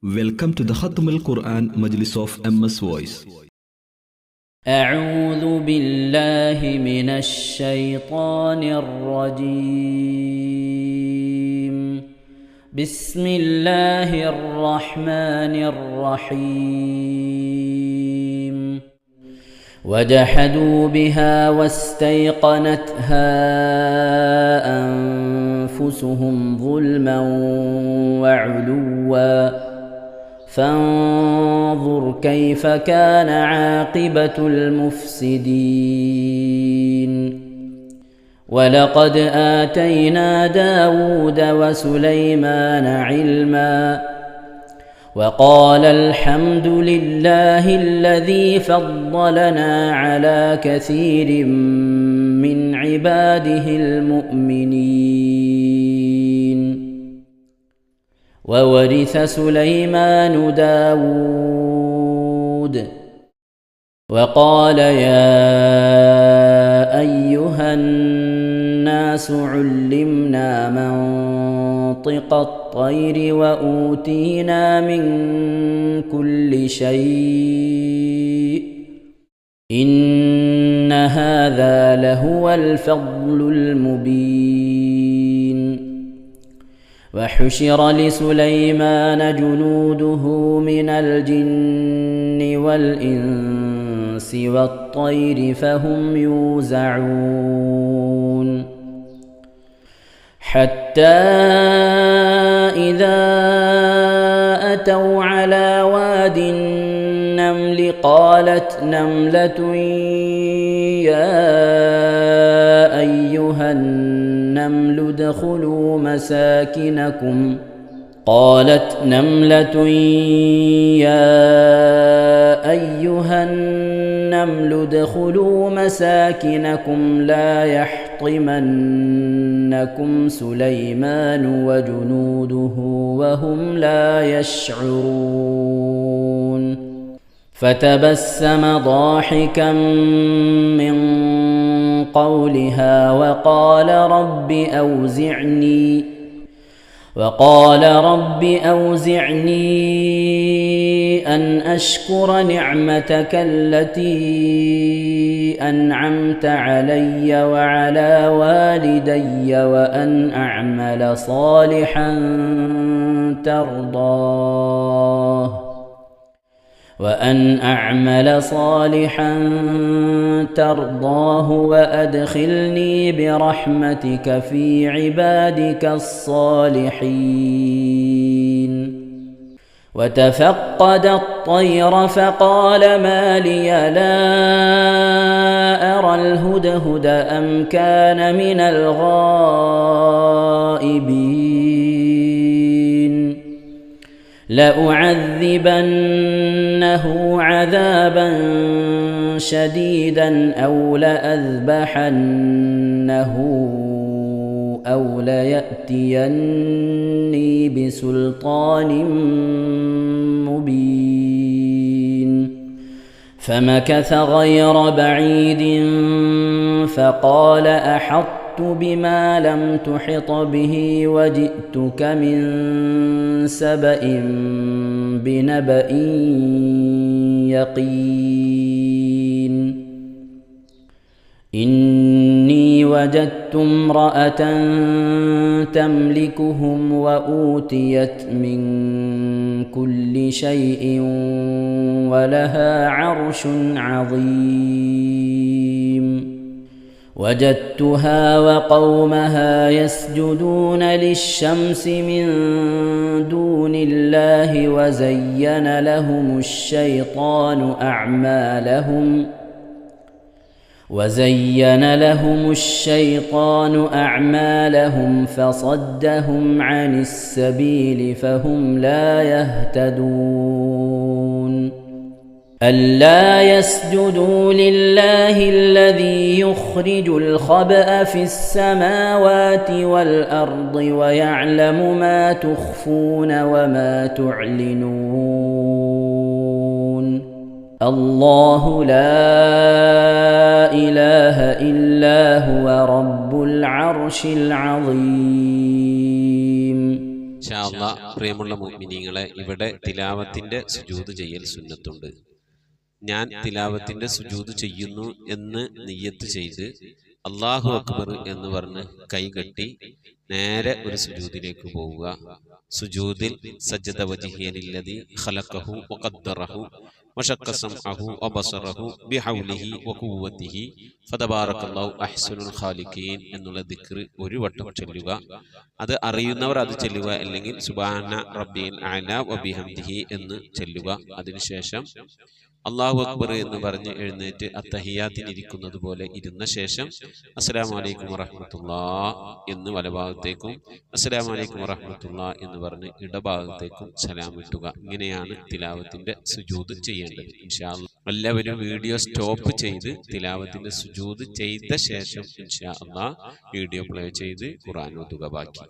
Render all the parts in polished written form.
Welcome to the Khatm al-Quran Majlis of MS Voice. أعوذ بالله من الشيطان الرجيم. بسم الله الرحمن الرحيم. وجحدوا بها واستيقنتها أنفسهم ظلما وعلوا فانظر كيف كان عاقبة المفسدين. ولقد آتينا داود وسليمان علما وقال الحمد لله الذي فضلنا على كثير من عباده المؤمنين. وورث سليمان داود وقال يا أيها الناس علمنا منطق الطير وأوتينا من كل شيء إن هذا لهو الفضل المبين. وحشر لسليمان جنوده من الجن والإنس والطير فهم يوزعون حتى إذا أتوا على واد النمل قالت نملة يا أيها النمل ادخلوا مساكنكم لا يحطمنكم سليمان وجنوده وهم لا يشعرون. فتبسم ضاحكا من قولها وقال رب أوزعني أن أشكر نعمتك التي أنعمت علي وعلى والدي وأن أعمل صالحا ترضاه وأدخلني برحمتك في عبادك الصالحين. وتفقد الطير فقال ما لي لا أرى الهدهد أم كان من الغائبين. لأعذبنه عذابا شديدا أو لأذبحنه أو ليأتيني بسلطان مبين. فمكث غير بعيد فقال أحطت بما لم تحط به وجئتك من سبأ بنبأ يقين. إني وجدت امرأة تملكهم وأوتيت من كل شيء ولها عرش عظيم. وجدتها وقومها يسجدون للشمس من دون الله وزين لهم الشيطان أعمالهم فصدهم عن السبيل فهم لا يهتدون. ألا يسجدوا لله الذي يخرج الخبأ في السماوات والأرض ويعلم ما تخفون وما تعلنون. الله لا إله إلا هو رب العرش العظيم. ഇൻഷാ അല്ലാഹ് പ്രിയമുള്ള മുഅ്മിനീങ്ങളെ, ഇവിടെ തിലാവത്തിന്റെ സുജൂദ് ചെയ്യൽ സുന്നത്തുണ്ട്. ഞാൻ തിലാവത്തിന്റെ സുജൂദ് ചെയ്യുന്നു എന്ന് നിയ്യത്ത് ചെയ്ത് അല്ലാഹു അക്ബർ എന്ന് പറഞ്ഞ് കൈകെട്ടി നേരെ ഒരു സുജൂദിലേക്ക് പോവുക. സുജൂദിൽ സജ്ജദ വജ്ഹിയ ലില്ലദി ഖലഖഹു വഖദ്ദറഹു വശഖ സമഅഹു വബസറഹു ബിഹൗലിഹി വഖുവ്വതിഹി ഫതബാറകല്ലാഹു അഹ്സനുൽ ഖാലിഖീൻ എന്നുള്ള ദിക്ർ ഒരു വട്ടം ചൊല്ലുക. അത് അറിയുന്നവർ അത് ചൊല്ലുക, അല്ലെങ്കിൽ സുബ്ഹാന റബ്ബിയൽ അഅല വബിഹംദിഹി എന്ന് ചൊല്ലുക. അതിനുശേഷം അല്ലാഹു അക്ബർ എന്ന് പറഞ്ഞ് എഴുന്നേറ്റ് അത്തഹിയാത്തിനിരിക്കുന്നത് പോലെ ഇരുന്ന ശേഷം അസ്സലാമു അലൈക്കും വറഹ്മത്തുള്ളാഹ് എന്ന് വലഭാഗത്തേക്കും അസ്സലാമു അലൈക്കും വറഹ്മത്തുള്ളാഹ് എന്ന് പറഞ്ഞ് ഇടഭാഗത്തേക്കും സലാം ഇട്ടുക. ഇങ്ങനെയാണ് തിലാവത്തിന്റെ സുജൂദ് ചെയ്യേണ്ടത്. ഇൻഷാ അല്ലാഹ് എല്ലാവരും വീഡിയോ സ്റ്റോപ്പ് ചെയ്ത് തിലാവത്തിന്റെ സുജൂദ് ചെയ്ത ശേഷം ഇൻഷാ അല്ലാഹ് വീഡിയോ പ്ലേ ചെയ്ത് ഖുർആൻ ഓതുക. ബാക്കി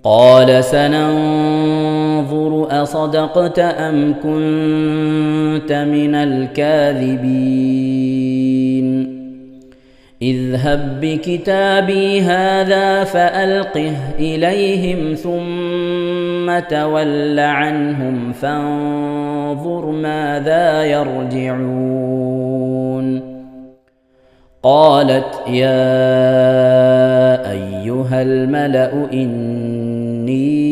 قال سننظر أصدقت أم كنت من الكاذبين اذهب بكتابي هذا فألقه إليهم ثم تول عنهم فانظر ماذا يرجعون قالت يا أيها الملأ إني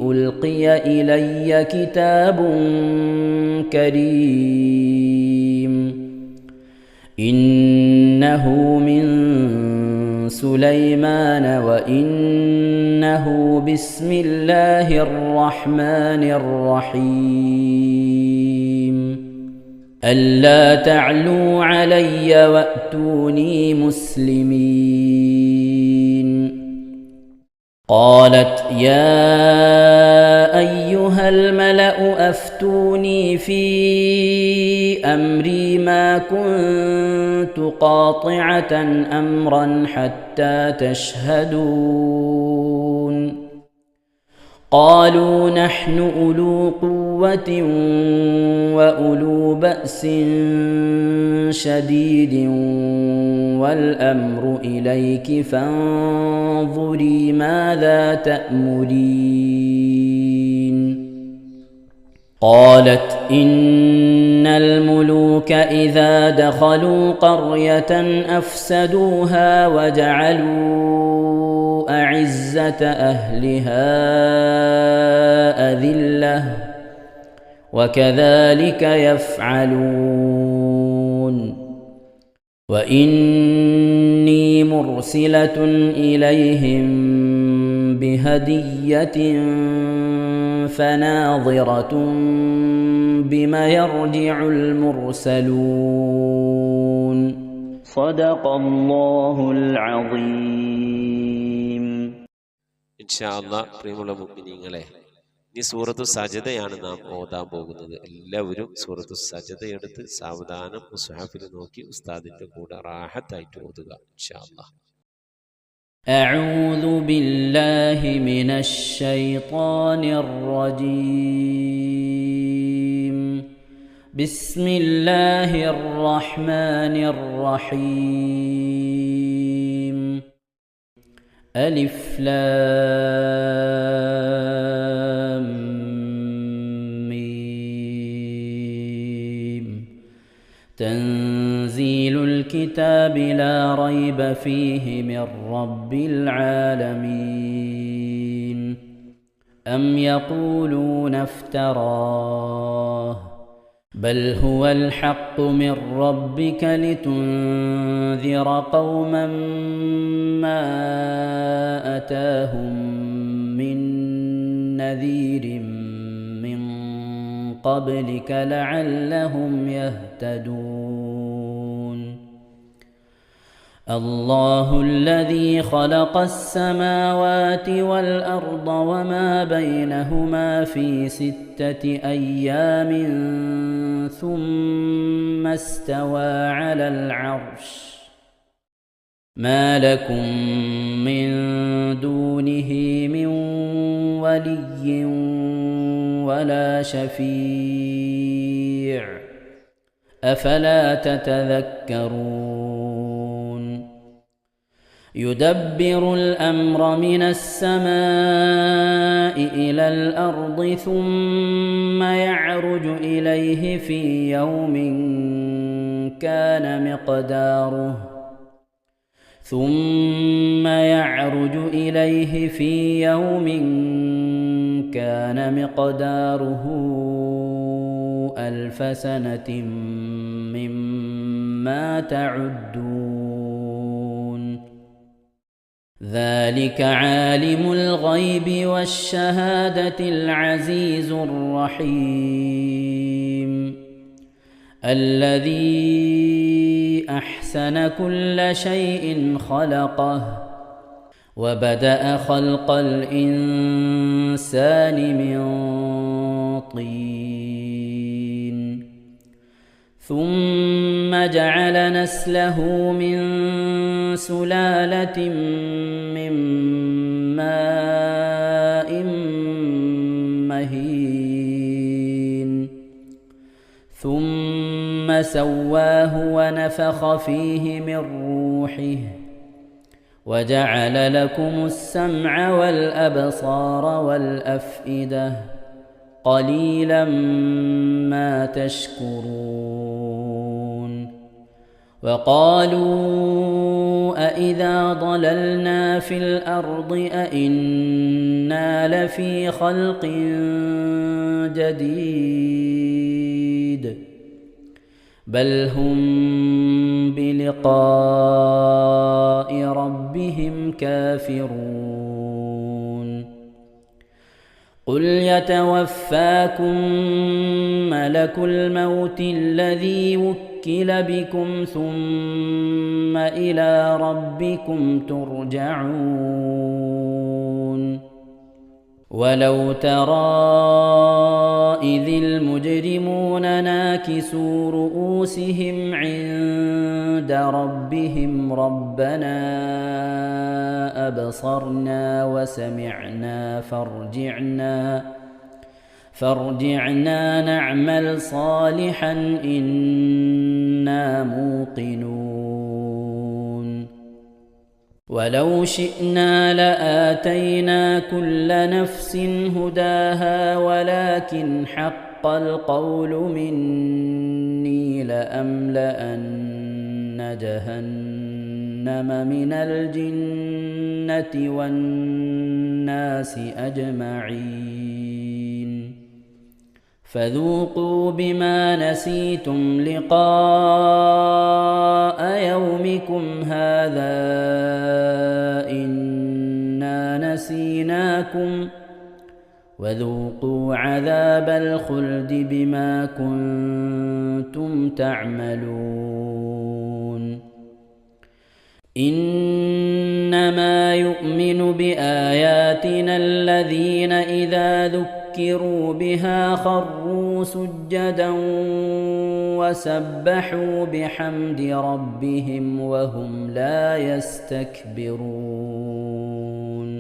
ألقي إلي كتاب كريم إنه من سليمان وإنه بسم الله الرحمن الرحيم ألا تعلوا علي وأتوني مسلمين قالت يا أيها الملأ أفتوني في أمري ما كنت قاطعة أمرا حتى تشهدون قالوا نحن أولو قوة وأولو بأس شديد والأمر إليك فانظري ماذا تأمرين قالت إن الملوك إذا دخلوا قرية أفسدوها وجعلوا أعزة أهلها أذلة وكذلك يفعلون وإني مرسلة إليهم بهدية فناظرة بما يرجع المرسلون صدق الله العظيم. ഇൻഷാ അല്ലാഹ് പ്രിയമുള്ള മുഅ്മിനീങ്ങളെ, ഈ സൂറത്തു സജദയാണ് നാം ഓതാൻ പോകുന്നത്. എല്ലാവരും സൂറത്തു സജദ എടുത്ത് സാവധാനം മുസ്ഹഫിൽ നോക്കി ഉസ്താദിന്റെ കൂടെ റാഹത്തായിട്ട് ഓതുക. ഇൻഷാ അല്ലാഹ്. أعوذ بالله من الشيطان الرجيم بسم الله الرحمن الرحيم ألف لام ميم تنزيل الكتاب لا ريب فيه من رب العالمين أم يقولون افتراه بل هو الحق من ربك لتنذر قوما ما أتاهم من نذير من قبلك لعلهم يهتدون الله الذي خلق السماوات والأرض وما بينهما في 6 أيام ثم استوى على العرش ما لكم من دونه من ولي ولا شفيع أفلا تتذكرون يدبر الأمر من السماء إلى الأرض ثم يعرج إليه في يوم كان مقداره 1000 سنة مما تعدون ذلك عالم الغيب والشهادة العزيز الرحيم الذي أحسن كل شيء خلقه وبدأ خلق الإنسان من طين ثم جعل نسله من سلالة من ماء مهين ثم سواه ونفخ فيه من روحه وجعل لكم السمع والأبصار والأفئدة قليلا ما تشكرون وقالوا أإذا ضللنا في الأرض أإنا لفي خلق جديد بل هم بلقاء ربهم كافرون قل يتوفاكم ملك الموت الذي وكل بكم ثم إلى ربكم ترجعون ولو ترى إذ المجرمون ناكسوا رؤوسهم عند ربهم ربنا أبصرنا وسمعنا فارجعنا نعمل صالحا إنا موقنون ولو شئنا لآتينا كل نفس هداها ولكن حق القول مني لأملأن جهنم من الجنة والناس أجمعين فذوقوا بما نسيتم لقاء يومكم هذا إنا نسيناكم وذوقوا عذاب الخلد بما كنتم تعملون إنما يؤمن بآياتنا الذين إذا ذكروا بها خروا سجدا وسبحوا بحمد ربهم وهم لا يستكبرون.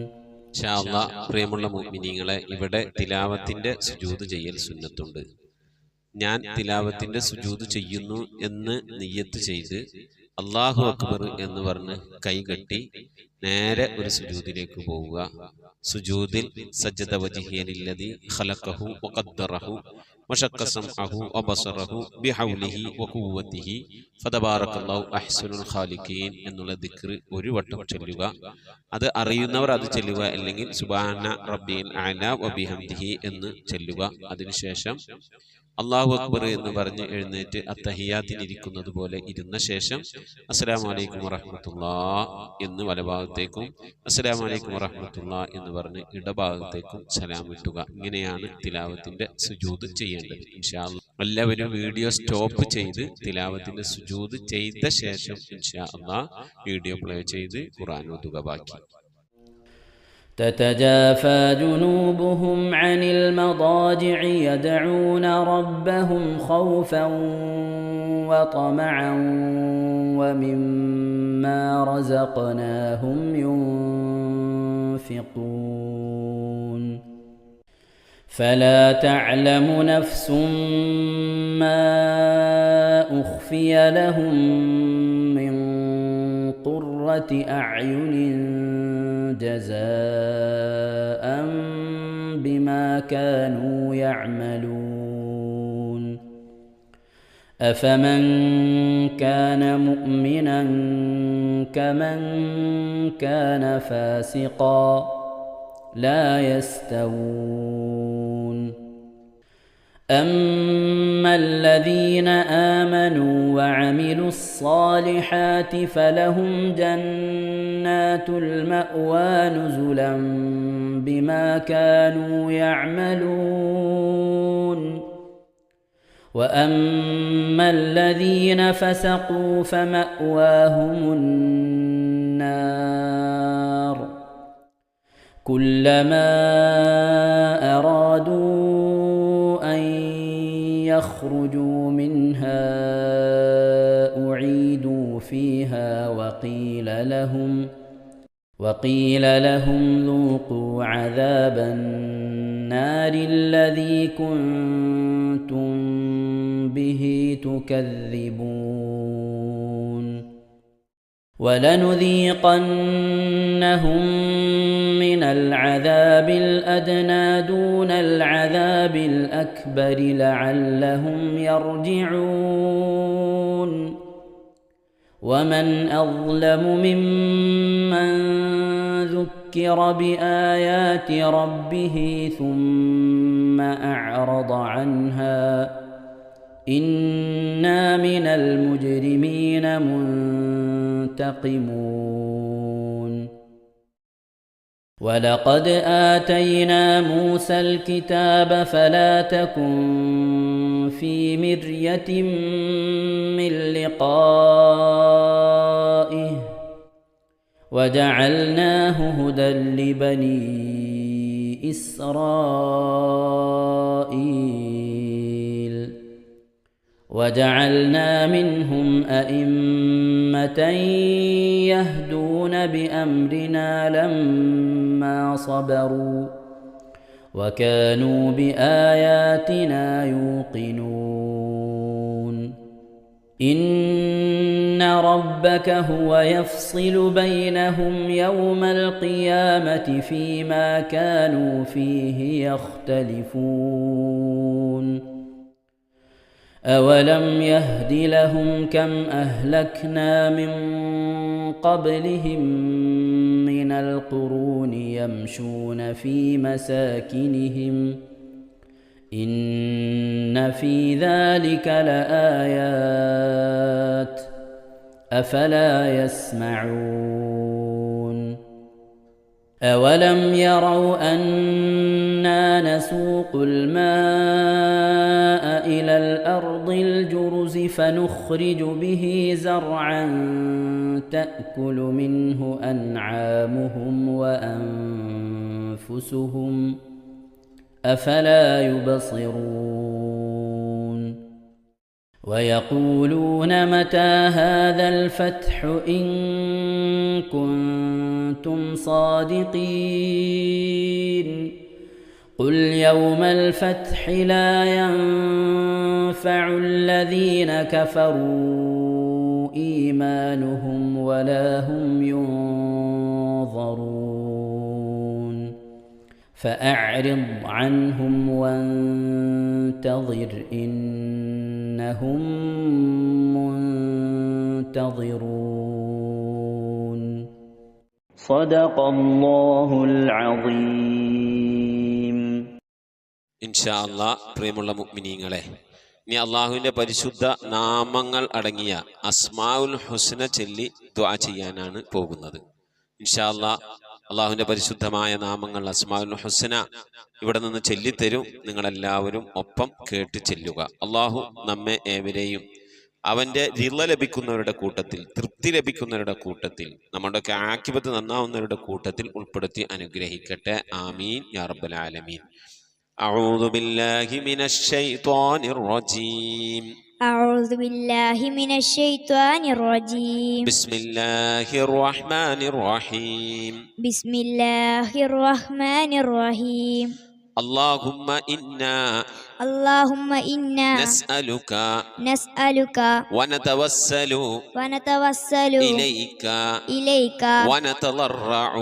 ഇൻഷാ അല്ലാഹ് പ്രിയമുള്ള മുഅ്മിനീങ്ങളെ, ഇവിടെ തിലാവത്തിന്റെ സുജൂദ് ചെയ്യൽ സുന്നത്തുണ്ട്. ഞാൻ തിലാവത്തിന്റെ സുജൂദ് ചെയ്യുന്നു എന്ന് നിയ്യത്ത് ചെയ്ത് അല്ലാഹു അക്ബർ എന്ന് പറഞ്ഞ് കൈകെട്ടി നേരെ ഒരു സുജൂദിലേക്ക് പോവുക. സുജൂദിൽ സജ്ജദ വജ്ഹിയ ലില്ലദി ഖലഖഹു വഖദ്ദറഹു വശഖ്ഖ സമഅഹു വബസറഹു ബിഹൗലിഹി വഖുവ്വതിഹി ഫതബാറകല്ലാഹു അഹ്സനുൽ ഖാലിഖീൻ എന്നുള്ള ദിക്ർ ഒരു വട്ടം ചൊല്ലുക. അത് അറിയുന്നവർ അത് ചൊല്ലുക, അല്ലെങ്കിൽ സുബ്ഹാന റബ്ബിൽ അഅല വബിഹംദിഹി എന്ന് ചൊല്ലുക. അതിനുശേഷം അല്ലാഹു അക്ബർ എന്ന് പറഞ്ഞ് എഴുന്നേറ്റ് അത്തഹിയാത്തിനിരിക്കുന്നത് പോലെ ഇരുന്ന ശേഷം അസ്സലാമു അലൈക്കും വറഹ്മത്തുള്ളാഹ് എന്ന് വലഭാഗത്തേക്കും അസ്സലാമു അലൈക്കും വറഹ്മത്തുള്ളാഹ് എന്ന് പറഞ്ഞ് ഇടഭാഗത്തേക്കും സലാം ഇട്ടുക. ഇങ്ങനെയാണ് തിലാവത്തിന്റെ സുജൂദ് ചെയ്യേണ്ടത്. ഇൻഷാ അല്ലാഹ് എല്ലാവരും വീഡിയോ സ്റ്റോപ്പ് ചെയ്ത് തിലാവത്തിന്റെ സുജൂദ് ചെയ്ത ശേഷം ഇൻഷാ അല്ലാഹ് വീഡിയോ പ്ലേ ചെയ്ത് ഖുർആൻ ഓതുക. ബാക്കി تتجافى جنوبهم عن المضاجع يدعون ربهم خوفا وطمعا ومما رزقناهم ينفقون فلا تعلم نفس ما أخفي لهم من قرة أعين جزاء بما كانوا يعملون أفمن كان مؤمنا كمن كان فاسقا لا يستوون أما الذين آمنوا وعملوا الصالحات فلهم جنات المأوى نزلا بما كانوا يعملون وأما الذين فسقوا فمأواهم النار كلما أرادوا أن يخرجوا منها أعيدوا فيها وقيل لهم ذوقوا عذاب النار الذي كنتم به تكذبون ولنذيقنهم من العذاب الأدنى دون العذاب الأكبر لعلهم يرجعون ومن أظلم ممن ذكر بآيات ربه ثم أعرض عنها إنا من المجرمين منتقمون ولقد آتينا موسى الكتاب فلا تكن في مرية من لقائه وجعلناه هدى لبني إسرائيل وجعلنا منهم أئمة يهدون بأمرنا لما صبروا وكانوا بآياتنا يوقنون إن ربك هو يفصل بينهم يوم القيامة فيما كانوا فيه يختلفون أولم يهد لهم كم أهلكنا من قبلهم من القرون يمشون في مساكنهم إن في ذلك لآيات أفلا يسمعون أولم يروا أنا نسوق الماء إلى الأرض الجرز فنخرج به زرعا تأكل منه أنعامهم وأنفسهم أفلا يبصرون ويقولون متى هذا الفتح إن كنتم صادقين قل يوم الفتح لا ينفع الذين كفروا إيمانهم ولا هم ينظرون فأعرض عنهم وانتظر إنهم منتظرون صدق الله العظيم. ഇൻഷാ അല്ലാഹ് പ്രിയമുള്ള മുഅ്മിനീങ്ങളെ, ഇനി അള്ളാഹുവിന്റെ പരിശുദ്ധ നാമങ്ങൾ അടങ്ങിയ അസ്മാഉൽ ഹുസ്ന ചൊല്ലി ദുആ ചെയ്യാനാണ് പോകുന്നത്. ഇൻഷാ അല്ലാഹ് അള്ളാഹുവിന്റെ പരിശുദ്ധമായ നാമങ്ങൾ അസ്മാഉൽ ഹുസ്ന ഇവിടെ നിന്ന് ചൊല്ലിത്തരും. നിങ്ങളെല്ലാവരും ഒപ്പം കേട്ട് ചെല്ലുക. അള്ളാഹു നമ്മെ ഏവരെയും അവന്റെ റിള ലഭിക്കുന്നവരുടെ കൂട്ടത്തിൽ, തൃപ്തി ലഭിക്കുന്നവരുടെ കൂട്ടത്തിൽ, നമ്മുടെയൊക്കെ ആഖിബത്ത് നന്നാവുന്നവരുടെ കൂട്ടത്തിൽ ഉൾപ്പെടുത്തി അനുഗ്രഹിക്കട്ടെ. ആമീൻ യാ റബ്ബൽ ആലമീൻ. أعوذ بالله من الشيطان الرجيم. أعوذ بالله من الشيطان الرجيم. بسم الله الرحمن الرحيم. بسم الله الرحمن الرحيم. اللهم إنا اللهم إنا نسألك نسألك ونتوسل ونتوسل إليك إليك ونتضرع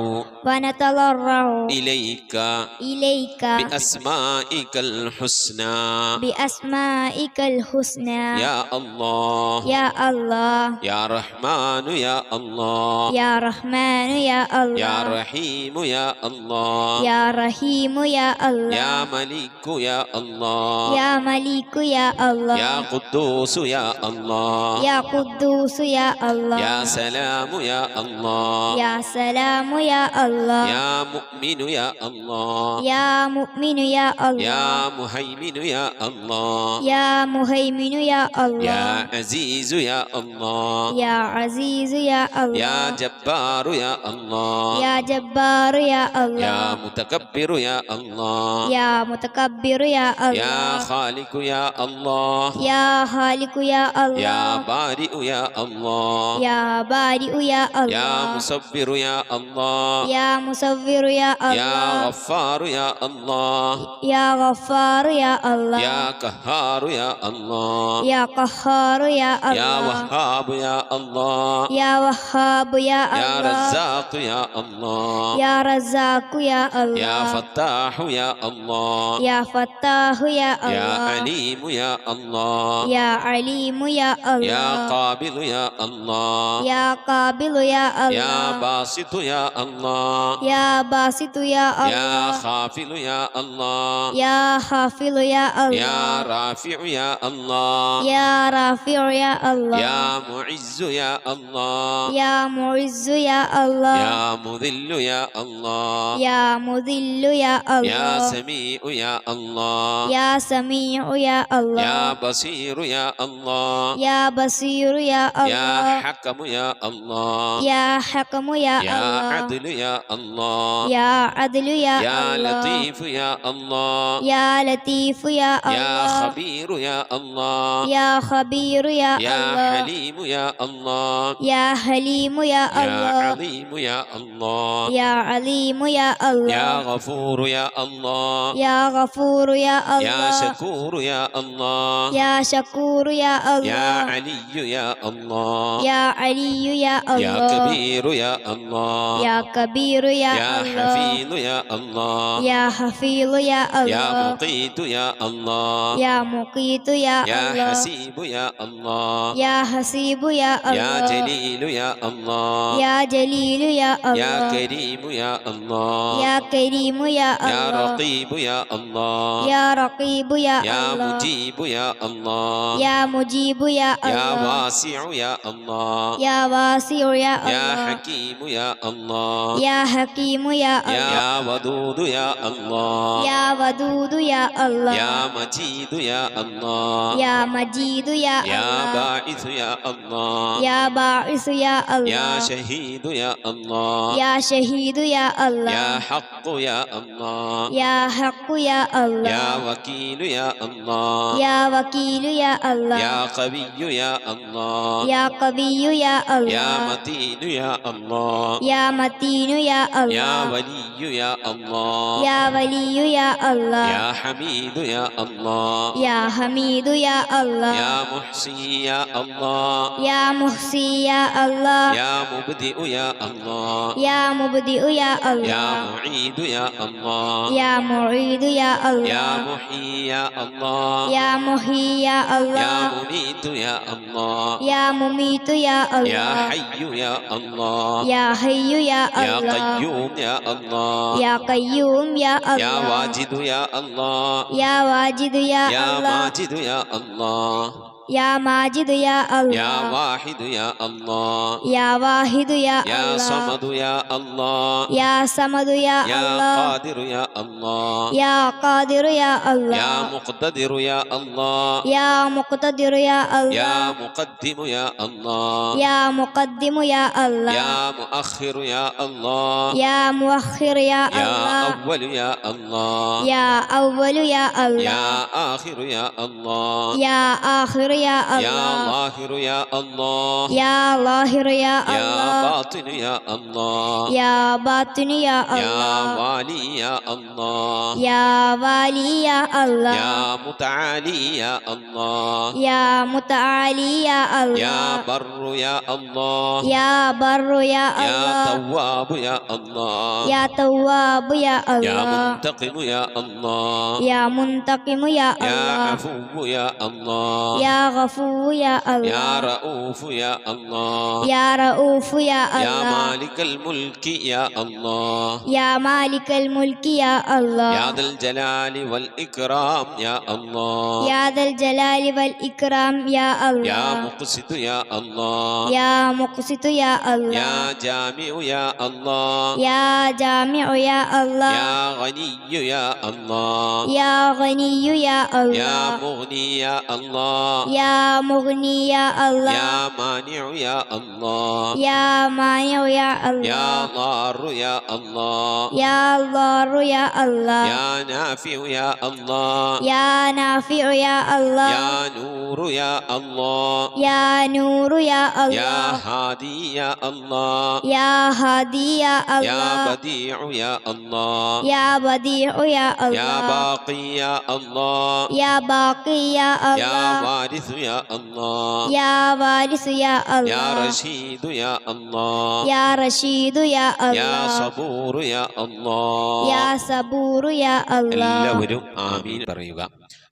ونتضرع إليك إليك بأسمائك الحسنى بأسمائك الحسنى يا الله يا الله يا رحمن يا الله يا رحمن يا الله يا رحيم يا الله يا رحيم يا الله يا ملك يا الله يا ملك يا الله يا قدوس يا الله يا قدوس يا الله يا سلام يا الله يا سلام يا الله يا مؤمن يا الله يا مؤمن يا الله يا مهيمن يا الله يا مهيمن يا الله يا عزيز يا الله يا عزيز يا الله يا جبار يا الله يا جبار يا يا الله متكبر يا الله يا متكبر يا الله يا خالق يا الله يا خالق يا الله يا بارئ يا الله يا بارئ يا الله يا مصبر يا الله يا مصور يا الله يا غفار يا الله يا غفار يا الله يا قهار يا الله يا قهار يا الله يا وهاب يا الله يا وهاب يا يا الله رزاق يا الله يا رزاق يا الله يا فتاح يا الله يا فتاح يا يا الله عليم يا الله يا عليم يا الله يا قابل يا الله يا قابل يا الله يا باسط يا الله يا باسط يا الله يا خافل يا الله يا حافظ يا الله يا رافع يا الله يا رافع يا الله يا معز يا الله يا معز يا الله يا مذل يا الله يا مذل يا الله يا سميع يا الله يا سميع يا الله يا بصير يا الله يا بصير يا يا الله حكم يا الله يا حكم يا يا الله عدل يا الله يا عدل يا يا الله لطيف يا الله يا لطيف يا يا الله خبير يا الله يا خبير يا يا الله حليم يا الله يا حليم يا يا الله عظيم يا الله يا عليم يا الله يا غفور يا الله يا غفور يا الله يا شكور يا الله يا شكور يا الله يا علي يا الله يا علي يا الله يا كبير يا الله يا كبير يا يا الله حفيظ يا الله يا حفيظ يا يا الله مقيت يا الله يا مقيت يا يا الله حسيب يا الله يا حسيب يا الله يا جليل يا الله يا جليل يا الله يا كريم يا الله يا كريم يا يا الله رقيب يا الله يا رقيب يا يا الله مجيب يا الله يا مجيب يا يا الله واسع يا الله يا واسع يا يا الله حكيم يا الله يا حكيم يا الله يا ودود يا الله يا ودود يا الله يا مجيد يا الله يا مجيد يا يا الله باعث يا الله يا باعث يا الله يا شهيد يا الله يا شهيد يا الله يا حق يا الله يا حق يا الله يا وكيل يا الله يا وكيل يا الله يا قوي يا الله يا قوي يا الله يا متين يا الله يا متين يا الله يا ولي يا الله يا ولي يا الله يا حميد يا الله يا حميد يا الله يا محصي يا الله يا محصي يا الله يا مبدئ يا الله يا مبدئ يا يا الله معيد يا الله يا معيد يا يا الله محيي يا الله يا محيي يا يا الله مميت يا الله يا مميت يا يا الله حي يا الله يا حي يا يا الله قيوم يا الله يا قيوم يا يا الله واجد يا الله يا واجد يا يا الله ماجد يا الله يا ماجد يا يا الله واحد يا الله يا واحد يا يا الله صمد يا الله يا صمد يا يا الله قادر يا الله يا قادر يا الله يا مقتدر يا الله يا مقتدر يا الله يا مقدم يا الله يا مقدم يا الله يا مؤخر يا الله يا مؤخر يا يا الله أول يا الله يا أول يا الله يا آخر يا الله يا آخر يا يا الله ظاهر يا الله يا ظاهر يا يا الله باطن يا الله يا باطن يا يا الله والي يا الله يا والي يا الله يا متعالي يا الله يا متعالي يا يا الله بر يا الله يا بر يا يا الله تواب يا الله يا تواب يا يا الله منتقم يا الله يا منتقم يا يا الله عفو يا الله يا غفور يا يا الله رؤوف يا الله يا رؤوف يا يا الله مالك الملك يا الله يا مالك الملك يا الله يا ذا الجلال والإكرام يا الله يا ذا الجلال والإكرام يا يا الله مقسط يا الله يا مقسط يا الله يا جامع يا الله يا جامع يا الله يا غني يا الله يا غني يا يا الله مغني يا الله يا مغني يا الله يا مانع يا الله يا مانع يا يا الله ضار يا الله يا ضار يا الله يا نافع يا الله يا نافع يا الله يا نور يا الله يا نور يا يا الله هادي يا الله يا هادي يا يا الله بديع يا الله يا بديع يا يا الله باقي يا الله يا باقي يا يا الله وارث يا الله يا وارث يا يا الله رشيد يا الله يا رشيد يا يا الله صبور يا الله يا صبور يا الله എല്ലാവരും ആമീൻ പറയുക.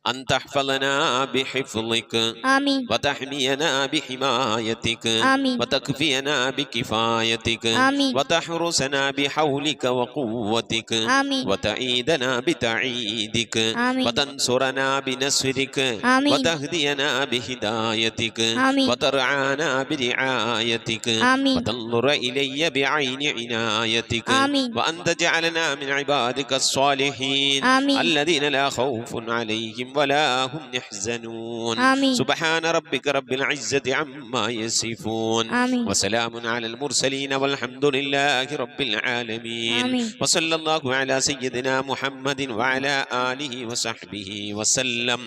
أن تحفظنا بحفظك آمين وتحمينا بحمايتك آمين وتكفينا بكفايتك آمين وتحرسنا بحولك وقوتك آمين وتعيدنا بتعيدك آمين وتنصرنا بنصرك آمين وتهدينا بهدايتك آمين وترعانا برعايتك آمين وتنظر إلي بعين عنايتك آمين وأن تجعلنا من عبادك الصالحين آمين الذين لا خوف عليهم ولا هم يحزنون آمين سبحان ربك رب العزة عما يصفون آمين وسلام على المرسلين والحمد لله رب العالمين آمين وصلى الله على سيدنا محمد وعلى آله وصحبه وسلم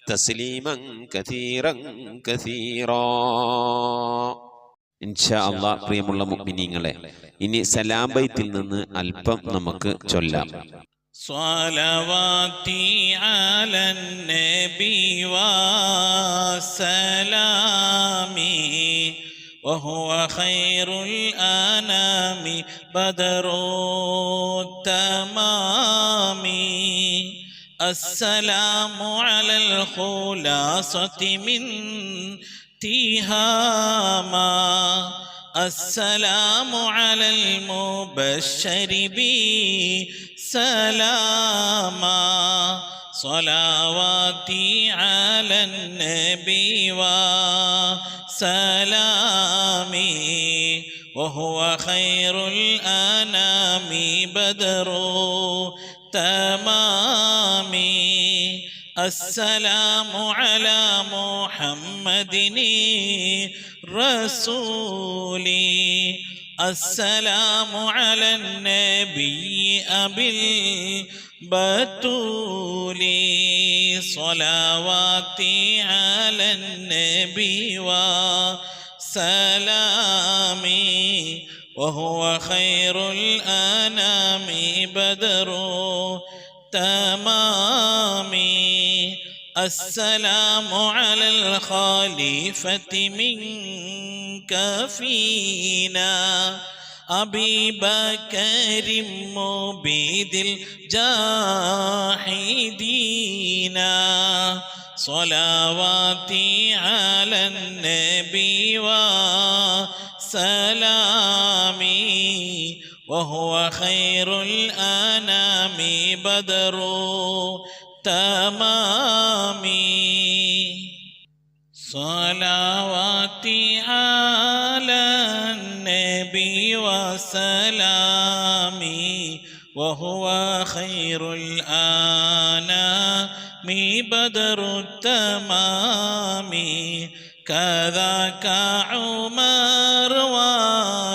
تسليما كثيرا كثيرا ഇൻഷാ അല്ലാഹ്. പ്രിയമുള്ള മുഅ്മിനീങ്ങളെ, ഇനി സലാം ബൈത്തിൽ നിന്ന് അല്പം നമുക്ക് ചൊല്ലാം. صلواتي على النبي وسلامي وهو خير الأنام بدر التمام السلام على الخلاصة من تهاما السلام على المبشر بسلاما صلواتي على النبي وسلامي وهو خير الأنام بدر تمامي السلام على محمد رسولي السلام على النبي أبي البتول صلواتي على النبي وسلامي وهو خير الأنام بدر تمامي السلام على الخليفة منك فينا أبي بكر مبيد الجاحدين صلواتي على النبي وسلامي وهو خير الأنام بدر تمامي صلواتي على النبي وسلامي وهو خير الأنام بدر التمام كذاك عمر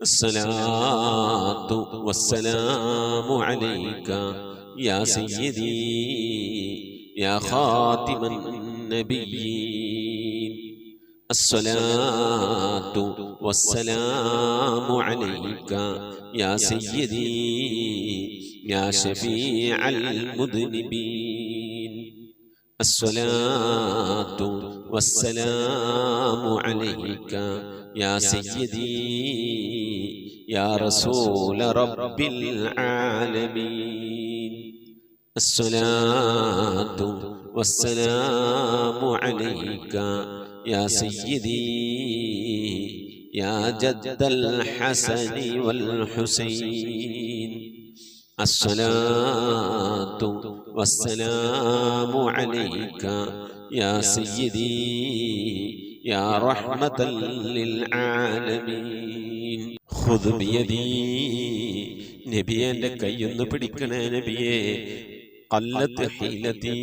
الصلاة والسلام عليك يا سيدي يا خاتم النبيين. الصلاة والسلام عليك يا سيدي يا شفيع المذنبين. الصلاة والسلام عليك يا سيدي يا رسول رب العالمين. الصلاة والسلام عليك يا سيدي يا جد الحسن والحسين. الصلاة والسلام عليك يا سيدي يا رحمة للعالمين. خذ بيدي നബിയെ എൻ്റെ കൈയൊന്ന് പിടിക്കണേ നബിയെ. ഖല്ലത്ത് ഹീലതീ,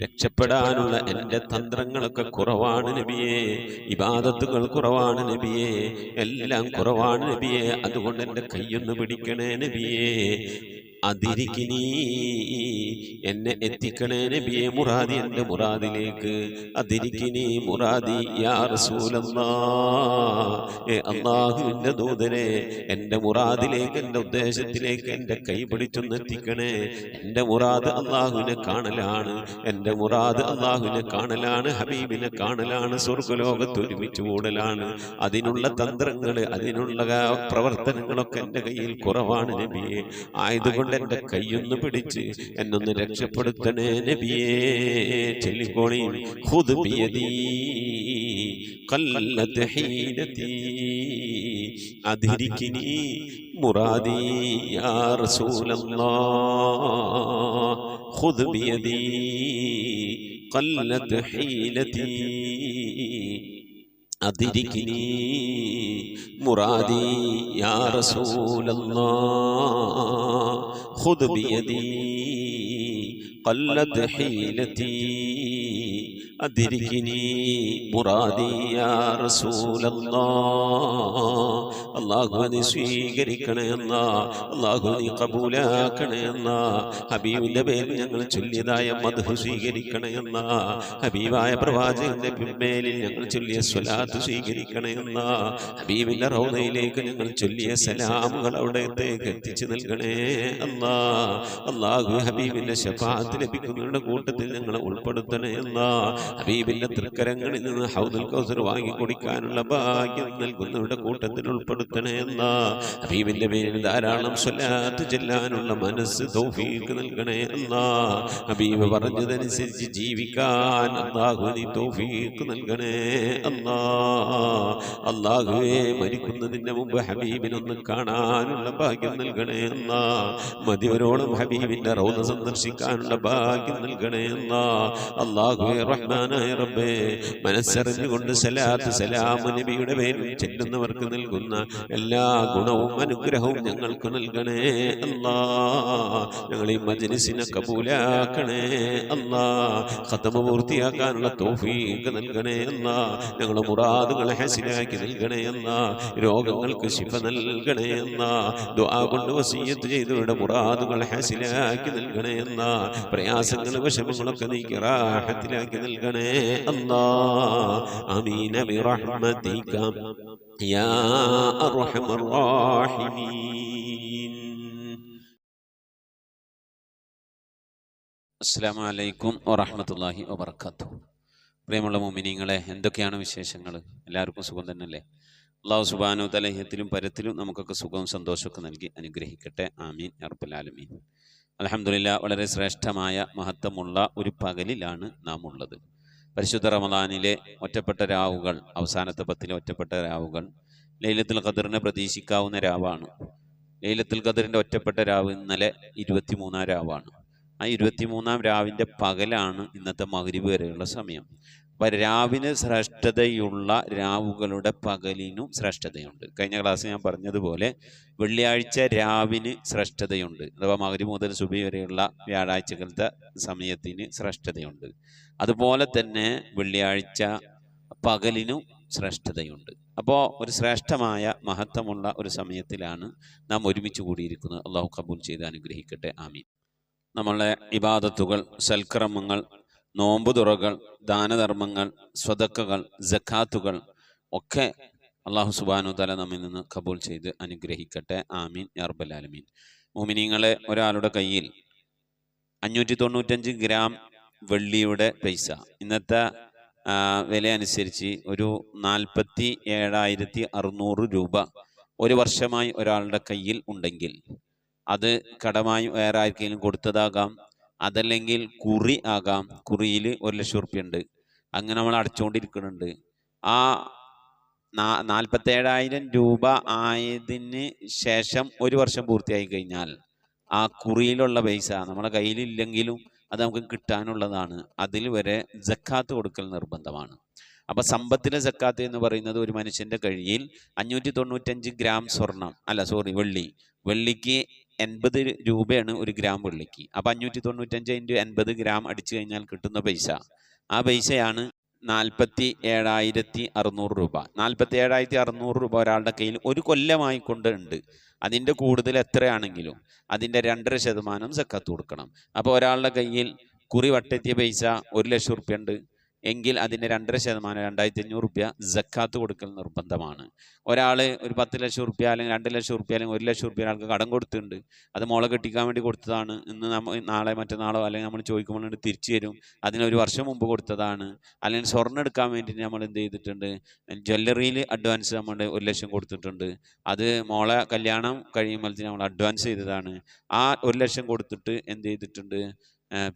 രക്ഷപ്പെടാനുള്ള എൻ്റെ തന്ത്രങ്ങളൊക്കെ കുറവാണ് നബിയെ. ഇബാദത്തുകൾ കുറവാണ് നബിയെ, എല്ലാം കുറവാണ് നബിയെ. അതുകൊണ്ട് എൻ്റെ കൈയൊന്ന് പിടിക്കണേ നബിയെ. അതിരിക്കിനി, എന്നെ എത്തിക്കണേ നബിയെ മുറാദി, എൻ്റെ മുറാദിലേക്ക്. അതിരിക്കിനി മുറാദി യാ റസൂലല്ലാഹ്, അല്ലാഹുവിൻ്റെ ദൂതനെ എൻ്റെ മുറാദിലേക്ക്, എൻ്റെ ഉദ്ദേശത്തിലേക്ക് എൻ്റെ കൈ പിടിച്ചൊന്ന് എത്തിക്കണേ. എൻ്റെ മുറാദ് അല്ലാഹുവിനെ കാണലാണ്, എൻ്റെ മുറാദ് അല്ലാഹുവിനെ കാണലാണ്, ഹബീബിനെ കാണലാണ്, സ്വർഗ്ഗലോകത്ത് ഒരുമിച്ച് കൂടലാണ്. അതിനുള്ള തന്ത്രങ്ങൾ, അതിനുള്ള പ്രവർത്തനങ്ങളൊക്കെ എൻ്റെ കയ്യിൽ കുറവാണ് നബിയെ. ആയതുകൊണ്ട് എൻ്റെ കൈയൊന്ന് പിടിച്ച് എന്നൊന്ന് രക്ഷപ്പെടുത്തണേ നബിയേ. ചൊല്ലിക്കോളി. ഖുദ് ബിയദീ ഖല്ലത് ഹീലതീ അദ്രികിനി മുറാദി യാ റസൂലല്ലാഹ്. ഖുദ് ബിയദീ ഖല്ലത് ഹീലതീ അദ്രികിനി മുറാദി യാ റസൂലല്ലാഹ്. ഖുദ് ബിയദീ ഖല്ലത് ഹീലതീ അദ്രികിനി മുറാദി യാ റസൂലല്ലാഹ്. അല്ലാഹുവിനെ സ്വീകരിക്കണേ അല്ലാ, അല്ലാഹുവിനെ കബൂലാക്കണേ അല്ലാ. ഹബീബിന്റെ പേരിൽ ഞങ്ങൾ ചൊല്ലിയതായ മദ്ഹ് സ്വീകരിക്കണേ അല്ലാ. ഹബീബായ പ്രവാചകന്റെ മേലിൽ ഞങ്ങൾ ചൊല്ലിയ സ്വലാത്ത് സ്വീകരിക്കണേ അല്ലാ. ഹബീബിന്റെ റൗദയിലേക്ക് ഞങ്ങൾ ചൊല്ലിയ സലാമുകൾ അവിടത്തേക്ക് എത്തിച്ചു നൽകണേ അല്ലാ. അല്ലാഹു ഹബീബിന്റെ ശഫാഅത്ത് ലഭിക്കുന്നവരുടെ കൂട്ടത്തിൽ ഞങ്ങളെ ഉൾപ്പെടുത്തണേ അല്ലാ. ഹബീബിന്റെ തൃക്കരങ്ങളിൽ നിന്ന് ഹൗദുൽ കൗസർ വാങ്ങി കുടിക്കാനുള്ള ഭാഗ്യം നൽകുന്നവരുടെ കൂട്ടത്തിൽ ഉൾപ്പെടുത്തണേ അല്ലാ. ഹബീബിന്റെ പേരിൽ ധാരാളം സ്വലാത്ത് ചെല്ലാനുള്ള മനസ്സ് തൗഫീഖ് നൽകണേ അല്ലാ. ഹബീബ് പറഞ്ഞതനുസരിച്ച് ജീവിക്കാൻ അല്ലാഹു നീ തൗഫീഖ് നൽകണേ അല്ലാ. അല്ലാഹുവേ, മരിക്കുന്നതിന് മുമ്പ് ഹബീബിനൊന്ന് കാണാനുള്ള ഭാഗ്യം നൽകണേ അല്ലാ. മതിവരോളം ഹബീബിന്റെ റൗദ സന്ദർശിക്കാനുള്ള ഭാഗ്യം നൽകണേ അല്ലാ. അല്ലാഹുവേ റഹ്മാനായ റബ്ബേ, മനസ്സറിഞ്ഞുകൊണ്ട് സലാത്ത് സലാം നബിയുടെ പേരിൽ ചെല്ലുന്നവർക്ക് നൽകുന്ന എല്ലാ ഗുണവും അനുഗ്രഹവും ഞങ്ങൾക്ക് നൽകണേ അല്ലാ. ഞങ്ങൾ ഈ മജ്ലിസിനെ കബൂലാക്കണേ അല്ലാ. ഖതമ പൂർത്തിയാക്കാനുള്ള തൗഫീഖ് നൽകണേ അല്ലാ. ഞങ്ങളുടെ മുറാദുകളെ ഹസിലാക്കി നൽകണേ അല്ലാ. രോഗങ്ങൾക്ക് ശിഫ നൽകണേ അല്ലാ. ദുആ കൊണ്ട് വസിയ്യത്ത് ചെയ്തവരുടെ മുറാദുകൾ ഹസിലാക്കി നൽകണേ അല്ലാ. പ്രയാസങ്ങൾ വിഷമങ്ങളൊക്കെ നീക്കി റാഹത്തിലാക്കി നൽകണേ അല്ലാ. ആമീൻ ബിറഹ്മതിക യാ അർഹമർ റഹീമീൻ. അസ്സലാമു അലൈക്കും വറഹ്മത്തുള്ളാഹി വബറകാതുഹു. പ്രിയമുള്ള മുഅ്മിനീങ്ങളെ, എന്തൊക്കെയാണ് വിശേഷങ്ങൾ? എല്ലാവർക്കും സുഖം തന്നെയല്ലേ? അല്ലാഹു സുബ്ഹാനഹു തആല ഇഹത്തിലും പരത്തിലും നമുക്കൊക്കെ സുഖവും സന്തോഷമൊക്കെ നൽകി അനുഗ്രഹിക്കട്ടെ. ആമീൻ യാ റബ്ബൽ ആലമീൻ. അൽഹംദുലില്ലാഹ്, വളരെ ശ്രേഷ്ഠമായ മഹത്വമുള്ള ഒരു പകലിലാണ് നാം ഉള്ളത്. പരിശുദ്ധ റമദാനിലെ ഒറ്റപ്പെട്ട രാവുകൾ, അവസാനത്തെ 10 ഒറ്റപ്പെട്ട രാവുകൾ ലൈലത്തുൽ ഖദറിനെ പ്രതീക്ഷിക്കാവുന്ന രാവാണ്. ലൈലത്തുൽ ഖദറിൻ്റെ ഒറ്റപ്പെട്ട രാവ് ഇന്നലെ 23-ാം രാവാണ്. ആ 23-ാം രാവിൻ്റെ പകലാണ് ഇന്നത്തെ മഗ്രിബ് വരെയുള്ള സമയം. അപ്പം രാവിന് ശ്രേഷ്ഠതയുള്ള രാവുകളുടെ പകലിനും ശ്രേഷ്ഠതയുണ്ട്. കഴിഞ്ഞ ക്ലാസ്സിൽ ഞാൻ പറഞ്ഞതുപോലെ വെള്ളിയാഴ്ച രാവിന് ശ്രേഷ്ഠതയുണ്ട്, അഥവാ മഗ്രിബ് മുതൽ സുബഹി വരെയുള്ള വ്യാഴാഴ്ചകളത്തെ സമയത്തിന് ശ്രേഷ്ഠതയുണ്ട്. അതുപോലെ തന്നെ വെള്ളിയാഴ്ച പകലിനും ശ്രേഷ്ഠതയുണ്ട്. അപ്പോൾ ഒരു ശ്രേഷ്ഠമായ മഹത്വമുള്ള ഒരു സമയത്തിലാണ് നാം ഒരുമിച്ച് കൂടിയിരിക്കുന്നത്. അള്ളാഹു കബൂൽ ചെയ്ത് അനുഗ്രഹിക്കട്ടെ. ആമീൻ. നമ്മളെ ഇബാദത്തുകൾ, സൽക്കർമ്മങ്ങൾ, നോമ്പുതുറകൾ, ദാനധർമ്മങ്ങൾ, സ്വതക്കകൾ, സക്കാത്തുകൾ ഒക്കെ അള്ളാഹു സുബ്ഹാനഹു വ തആല നമ്മിൽ നിന്ന് കബൂൽ ചെയ്ത് അനുഗ്രഹിക്കട്ടെ. ആമീൻ യാ റബ്ബൽ ആലമീൻ. മുഅ്മിനീങ്ങളെ, ഒരാളുടെ കയ്യിൽ 595 ഗ്രാം വെള്ളിയുടെ പൈസ ഇന്നത്തെ വില അനുസരിച്ച് ഒരു 47,600 രൂപ ഒരു വർഷമായി ഒരാളുടെ കയ്യിൽ ഉണ്ടെങ്കിൽ അത് കടമായി വേറെ ആർക്കെങ്കിലും കൊടുത്തതാകാം, അതല്ലെങ്കിൽ കുറി ആകാം. കുറിയിൽ 1,00,000 റുപ്യ ഉണ്ട്, അങ്ങനെ നമ്മൾ അടച്ചുകൊണ്ടിരിക്കുന്നുണ്ട്. ആ 47,000 രൂപ ആയതിന് ശേഷം ഒരു വർഷം പൂർത്തിയായി കഴിഞ്ഞാൽ ആ കുറിയിലുള്ള പൈസ നമ്മളെ കയ്യിലില്ലെങ്കിലും അത് നമുക്ക് കിട്ടാനുള്ളതാണ്. അതിൽ വരെ സക്കാത്ത് കൊടുക്കൽ നിർബന്ധമാണ്. അപ്പൊ സമ്പത്തിലെ സക്കാത്ത് എന്ന് പറയുന്നത് ഒരു മനുഷ്യന്റെ കയ്യിൽ 595 ഗ്രാം വെള്ളിക്ക് 80 രൂപയാണ് ഒരു ഗ്രാം വെള്ളിക്ക്. അപ്പൊ 595 × 80 ഗ്രാം അടിച്ചു കഴിഞ്ഞാൽ കിട്ടുന്ന പൈസ, ആ പൈസയാണ് 47,600 രൂപ. 47,600 രൂപ ഒരാളുടെ കയ്യിൽ ഒരു കൊല്ലമായിക്കൊണ്ട് ഉണ്ട്. അതിൻ്റെ കൂടുതൽ എത്രയാണെങ്കിലും അതിൻ്റെ 2.5% സക്കാത്ത് കൊടുക്കണം. അപ്പോൾ ഒരാളുടെ കയ്യിൽ കുറി വട്ടെത്തിയ പൈസ 1,00,000 റുപ്യ ഉണ്ട് എങ്കിൽ അതിൻ്റെ 2.5% 2,500 റുപ്യ സക്കാത്ത് കൊടുക്കൽ നിർബന്ധമാണ്. ഒരാൾ ഒരു 10,00,000 റുപ്യ അല്ലെങ്കിൽ 2,00,000 റുപ്യ അല്ലെങ്കിൽ 1,00,000 റുപ്യ ഒരാൾക്ക് കടം കൊടുത്തിട്ടുണ്ട്. അത് മോളെ കെട്ടിക്കാൻ വേണ്ടി കൊടുത്തതാണ്. ഇന്ന് നാളെ മറ്റന്നാളോ അല്ലെങ്കിൽ നമ്മൾ ചോദിക്കുമ്പോൾ തിരിച്ചു തരും. അതിനൊരു വർഷം മുമ്പ് കൊടുത്തതാണ്. അല്ലെങ്കിൽ സ്വർണ്ണം എടുക്കാൻ വേണ്ടി നമ്മൾ എന്ത് ചെയ്തിട്ടുണ്ട്, ജ്വല്ലറിയിൽ അഡ്വാൻസ് നമ്മൾ 1,00,000 കൊടുത്തിട്ടുണ്ട്. അത് മോളെ കല്യാണം കഴിയുമ്പോഴത്തേന് നമ്മൾ അഡ്വാൻസ് ചെയ്തതാണ്. ആ 1,00,000 കൊടുത്തിട്ട് എന്ത് ചെയ്തിട്ടുണ്ട്,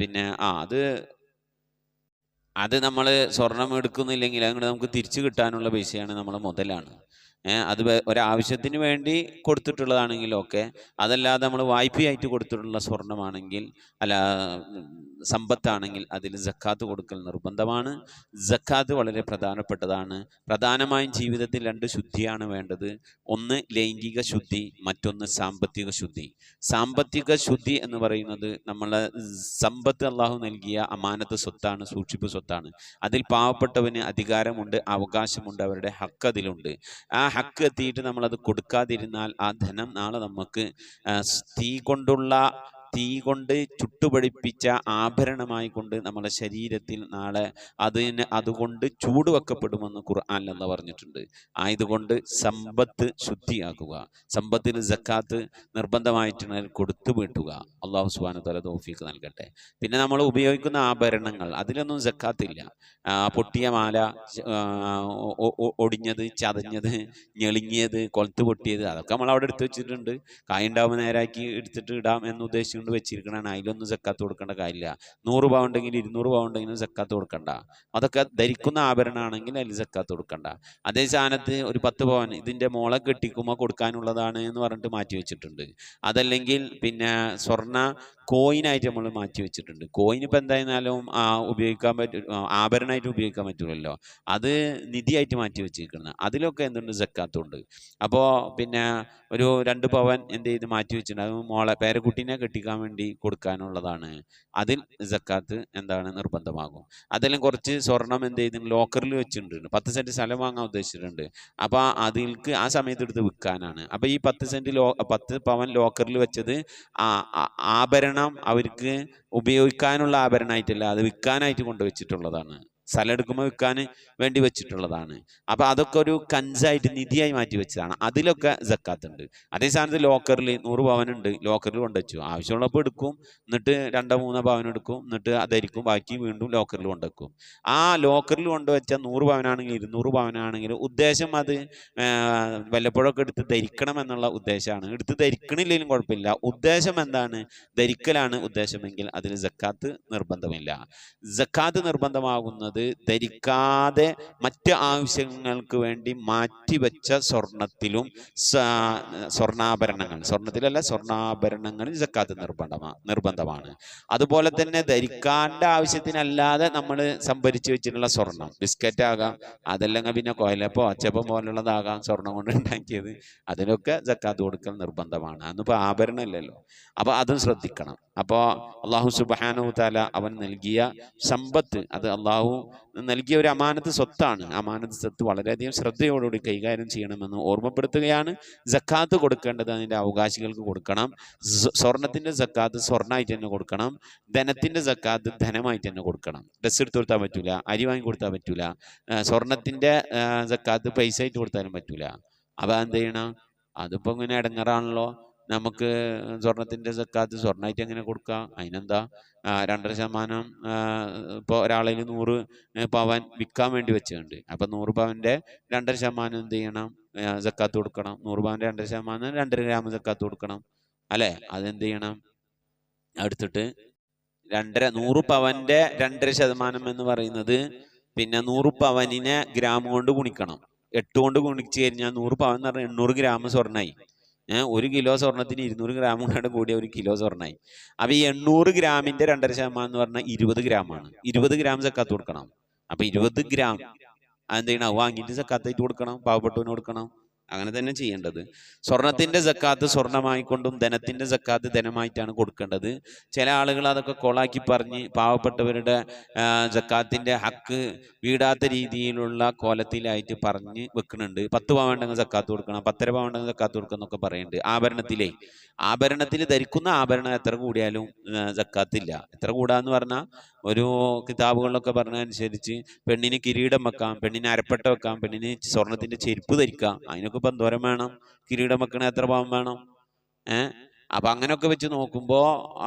പിന്നെ അത് നമ്മൾ സ്വർണം എടുക്കുന്നില്ലെങ്കിൽ അങ്ങോട്ട് നമുക്ക് തിരിച്ചു കിട്ടാനുള്ള പൈസയാണ്, നമ്മളെ മുതലാണ്. അത് ഒരാവശ്യത്തിന് വേണ്ടി കൊടുത്തിട്ടുള്ളതാണെങ്കിലൊക്കെ, അതല്ലാതെ നമ്മൾ വായ്പയായിട്ട് കൊടുത്തിട്ടുള്ള സ്വർണമാണെങ്കിൽ സമ്പത്താണെങ്കിൽ അതിൽ സക്കാത്ത് കൊടുക്കൽ നിർബന്ധമാണ്. സക്കാത്ത് വളരെ പ്രധാനപ്പെട്ടതാണ്. പ്രധാനമായും ജീവിതത്തിൽ 2 ശുദ്ധിയാണ് വേണ്ടത്. ഒന്ന് ലൈംഗിക ശുദ്ധി, മറ്റൊന്ന് സാമ്പത്തിക ശുദ്ധി. സാമ്പത്തിക ശുദ്ധി എന്ന് പറയുന്നത് നമ്മളെ സമ്പത്ത് അള്ളാഹു നൽകിയ അമാനത്ത് സ്വത്താണ്, സൂക്ഷിപ്പ് സ്വത്താണ്. അതിൽ പാവപ്പെട്ടവന് അധികാരമുണ്ട്, അവകാശമുണ്ട്, അവരുടെ ഹക്ക് അതിലുണ്ട്. ആ ഹക്ക് എത്തിയിട്ട് നമ്മളത് കൊടുക്കാതിരുന്നാൽ ആ ധനം നാളെ നമുക്ക് തീ കൊണ്ട് ചുട്ടുപടിപ്പിച്ച ആഭരണമായി കൊണ്ട് നമ്മുടെ ശരീരത്തിൽ നാളെ അതുകൊണ്ട് ചൂട് വെക്കപ്പെടുമെന്ന് ഖുർആനിൽ അല്ലാഹു പറഞ്ഞിട്ടുണ്ട്. ആയതുകൊണ്ട് സമ്പത്ത് ശുദ്ധിയാക്കുക, സമ്പത്തിൽ സക്കാത്ത് നിർബന്ധമായിട്ട് കൊടുത്തു വീട്ടുക. അള്ളാഹു സുബ്ഹാനഹു വ തആല തൗഫീഖ് നൽകട്ടെ. പിന്നെ നമ്മൾ ഉപയോഗിക്കുന്ന ആഭരണങ്ങൾ, അതിലൊന്നും സക്കാത്തില്ല. പൊട്ടിയ മാല, ഒടിഞ്ഞത്, ചതഞ്ഞത്, ഞെളിങ്ങിയത്, കൊളുത്ത് പൊട്ടിയത്, അതൊക്കെ നമ്മൾ അവിടെ എടുത്തു വെച്ചിട്ടുണ്ട്. കായുണ്ടാവുമ്പോൾ നേരാക്കി എടുത്തിട്ട് ഇടാം എന്ന് ഉദ്ദേശിച്ചു കൊണ്ട് വെച്ചിരിക്കണതാണ്. അതിലൊന്നും സക്കാത്ത് കൊടുക്കേണ്ട കാര്യമില്ല. 100 പവൻ ഉണ്ടെങ്കിൽ 200 പവൻ ഉണ്ടെങ്കിലും സക്കാത്ത് കൊടുക്കണ്ട. അതൊക്കെ ധരിക്കുന്ന ആഭരണമാണെങ്കിൽ അതിൽ സക്കാത്ത് കൊടുക്കണ്ട. അതേ സ്ഥാനത്ത് ഒരു 10 പവൻ ഇതിൻ്റെ മോളെ കെട്ടിക്കുമ്പോൾ കൊടുക്കാനുള്ളതാണ് എന്ന് പറഞ്ഞിട്ട് മാറ്റി വെച്ചിട്ടുണ്ട്. അതല്ലെങ്കിൽ പിന്നെ സ്വർണ്ണ കോയിനായിട്ട് നമ്മൾ മാറ്റി വെച്ചിട്ടുണ്ട്. കോയിൻ ഇപ്പം എന്തായിരുന്നാലും ഉപയോഗിക്കാൻ ആഭരണമായിട്ട് ഉപയോഗിക്കാൻ പറ്റില്ലല്ലോ, അത് നിധിയായിട്ട് മാറ്റി വെച്ചിരിക്കുന്നത്. അതിലൊക്കെ എന്തുണ്ട്, സക്കാത്തുണ്ട്. അപ്പോൾ പിന്നെ ഒരു 2 പവൻ എന്ത് ചെയ്ത് മാറ്റി വെച്ചിട്ടുണ്ട്, അത് മോളെ പേരക്കുട്ടീനെ കെട്ടിക്കാൻ വേണ്ടി കൊടുക്കാനുള്ളതാണ്. അതിൽ സക്കാത്ത് നിർബന്ധമാകും. അതെല്ലാം കുറച്ച് സ്വർണം എന്ത് ചെയ്ത് ലോക്കറിൽ വെച്ചിട്ടുണ്ട്. 10 സെന്റ് സ്ഥലം വാങ്ങാൻ ഉദ്ദേശിച്ചിട്ടുണ്ട്. അപ്പോൾ അതിൽക്ക് ആ സമയത്ത് എടുത്ത് വിൽക്കാനാണ്. അപ്പോൾ ഈ 10 പവൻ ലോക്കറിൽ വെച്ചത് ആഭരണം അവർക്ക് ഉപയോഗിക്കാനുള്ള ആഭരണമായിട്ടല്ല, അത് വിൽക്കാനായിട്ട് കൊണ്ടുവച്ചിട്ടുള്ളതാണ്. സ്ഥലം എടുക്കുമ്പോൾ വിൽക്കാൻ വേണ്ടി വെച്ചിട്ടുള്ളതാണ്. അപ്പോൾ അതൊക്കെ ഒരു കഞ്ചായിട്ട് നിധിയായി മാറ്റി വെച്ചതാണ്. അതിലൊക്കെ സക്കാത്ത് ഉണ്ട്. അതേ സ്ഥാനത്ത് ലോക്കറിൽ 100 പവനുണ്ട്, ലോക്കറിൽ കൊണ്ടുവച്ചു, ആവശ്യമുള്ളപ്പോൾ എടുക്കും, എന്നിട്ട് 2-3 പവൻ എടുക്കും, എന്നിട്ട് അതായിരിക്കും, ബാക്കി വീണ്ടും ലോക്കറിൽ കൊണ്ടുവെക്കും. ആ ലോക്കറിൽ കൊണ്ടുവച്ച 100 പവനാണെങ്കിൽ 200 പവനാണെങ്കിലും ഉദ്ദേശം അത് വല്ലപ്പോഴൊക്കെ എടുത്ത് ധരിക്കണം എന്നുള്ള ഉദ്ദേശമാണ്. എടുത്ത് ധരിക്കണില്ലെങ്കിലും കുഴപ്പമില്ല. ഉദ്ദേശം എന്താണ്, ധരിക്കലാണ് ഉദ്ദേശമെങ്കിൽ അതിൽ സക്കാത്ത് നിർബന്ധമില്ല. സക്കാത്ത് നിർബന്ധമാകുന്നത് ധരിക്കാതെ മറ്റ് ആവശ്യങ്ങൾക്ക് വേണ്ടി മാറ്റിവെച്ച സ്വർണത്തിലും സ്വർണ്ണാഭരണങ്ങളിൽ സക്കാത്ത് നിർബന്ധമാണ്. അതുപോലെ തന്നെ ധരിക്കാൻ്റെ ആവശ്യത്തിനല്ലാതെ നമ്മൾ സംഭരിച്ചു വെച്ചിട്ടുള്ള സ്വർണം, ബിസ്ക്കറ്റ് ആകാം, അതല്ലെങ്കിൽ പിന്നെ കോയലപ്പോ അച്ചപ്പം പോലുള്ളതാകാം, സ്വർണം കൊണ്ട് ഉണ്ടാക്കിയത്, അതിലൊക്കെ സക്കാത്ത് കൊടുക്കൽ നിർബന്ധമാണ്. അന്നിപ്പോൾ ആഭരണം ഇല്ലല്ലോ. അപ്പോൾ അതും ശ്രദ്ധിക്കണം. അപ്പോൾ അള്ളാഹു സുബ്ഹാനഹു വ തആല അവൻ നൽകിയ സമ്പത്ത് അത് അള്ളാഹു നൽകിയ ഒരു അമാനത്ത് സ്വത്താണ്. അമാനത്ത് സ്വത്ത് വളരെയധികം ശ്രദ്ധയോടുകൂടി കൈകാര്യം ചെയ്യണമെന്ന് ഓർമ്മപ്പെടുത്തുകയാണ്. സക്കാത്ത് കൊടുക്കേണ്ടത് അതിൻ്റെ അവകാശികൾക്ക് കൊടുക്കണം. സ്വർണത്തിൻ്റെ സക്കാത്ത് സ്വർണ്ണമായിട്ട് തന്നെ കൊടുക്കണം. ധനത്തിൻ്റെ സക്കാത്ത് ധനമായിട്ട് തന്നെ കൊടുക്കണം. ഡ്രസ്സ് എടുത്ത് കൊടുത്താൽ പറ്റൂല, അരി വാങ്ങി കൊടുത്താൽ പറ്റൂല. സ്വർണത്തിൻ്റെ സക്കാത്ത് പൈസ ആയിട്ട് കൊടുത്താലും പറ്റൂല. അപ്പം എന്ത് ചെയ്യണം? അതിപ്പോൾ ഇങ്ങനെ ഇടങ്ങറാണല്ലോ. നമുക്ക് സ്വർണത്തിൻ്റെ സക്കാത്ത് സ്വർണ്ണമായിട്ട് എങ്ങനെ കൊടുക്കാം? അതിനെന്താ 2.5% ഇപ്പോൾ ഒരാളിൽ 100 പവൻ വിൽക്കാൻ വേണ്ടി വെച്ചിട്ടുണ്ട്. അപ്പം 100 പവൻ്റെ 2.5% എന്ത് ചെയ്യണം? സക്കാത്ത് കൊടുക്കണം. 100 പവൻ്റെ 2.5% 2 ഗ്രാം സക്കാത്ത് കൊടുക്കണം അല്ലേ? അതെന്ത് ചെയ്യണം? എടുത്തിട്ട് 100 പവൻ്റെ 2.5% എന്ന് പറയുന്നത് പിന്നെ 100 പവനിനെ ഗ്രാം കൊണ്ട് ഗുണിക്കണം. 8 കൊണ്ട് ഗുണിച്ച് കഴിഞ്ഞാൽ 100 പവൻ എന്ന് പറഞ്ഞാൽ 800 ഗ്രാം സ്വർണ്ണമായി. 1 കിലോ സ്വർണത്തിന് 200 ഗ്രാം കൊണ്ട് കൂടിയ 1 കിലോ സ്വർണ്ണമായി. അപ്പം ഈ 800 ഗ്രാമിൻ്റെ 2.5% എന്ന് പറഞ്ഞാൽ 20 ഗ്രാമാണ്. 20 ഗ്രാം സക്കാത്ത് കൊടുക്കണം. അപ്പം 20 ഗ്രാം അതെന്ത് ചെയ്യണം? വാങ്ങിയിട്ട് സക്കാത്തായിട്ട് കൊടുക്കണം, പാവപ്പെട്ടവന് കൊടുക്കണം. അങ്ങനെ തന്നെ ചെയ്യേണ്ടത്. സ്വർണത്തിൻ്റെ സക്കാത്ത് സ്വർണമായിക്കൊണ്ടും ധനത്തിൻ്റെ സക്കാത്ത് ധനമായിട്ടാണ് കൊടുക്കേണ്ടത്. ചില ആളുകൾ അതൊക്കെ കൊളാക്കി പറഞ്ഞ് പാവപ്പെട്ടവരുടെ സക്കാത്തിൻ്റെ ഹക്ക് വീടാത്ത രീതിയിലുള്ള കോലത്തിലായിട്ട് പറഞ്ഞ് വെക്കുന്നുണ്ട്. 10 പവൻ ഉണ്ടെങ്കിൽ സക്കാത്ത് കൊടുക്കണം, 10.5 പവൻ ഉണ്ടെങ്കിൽ സക്കാത്ത് കൊടുക്കണം എന്നൊക്കെ പറയുന്നുണ്ട്. ആഭരണത്തിൽ ധരിക്കുന്ന ആഭരണം എത്ര കൂടിയാലും സക്കാത്തില്ല. എത്ര കൂടാന്ന് പറഞ്ഞാൽ ഒരു കിതാബുകളിലൊക്കെ പറഞ്ഞതനുസരിച്ച് പെണ്ണിന് കിരീടം വെക്കാം, പെണ്ണിന് അരപ്പട്ട വെക്കാം, പെണ്ണിന് സ്വർണത്തിൻ്റെ ചെരുപ്പ് ധരിക്കാം. അതിനൊക്കെ ഇപ്പം എന്തോരം വേണം? കിരീടം വെക്കണ എത്ര പാവം വേണം? അപ്പം അങ്ങനെയൊക്കെ വെച്ച് നോക്കുമ്പോൾ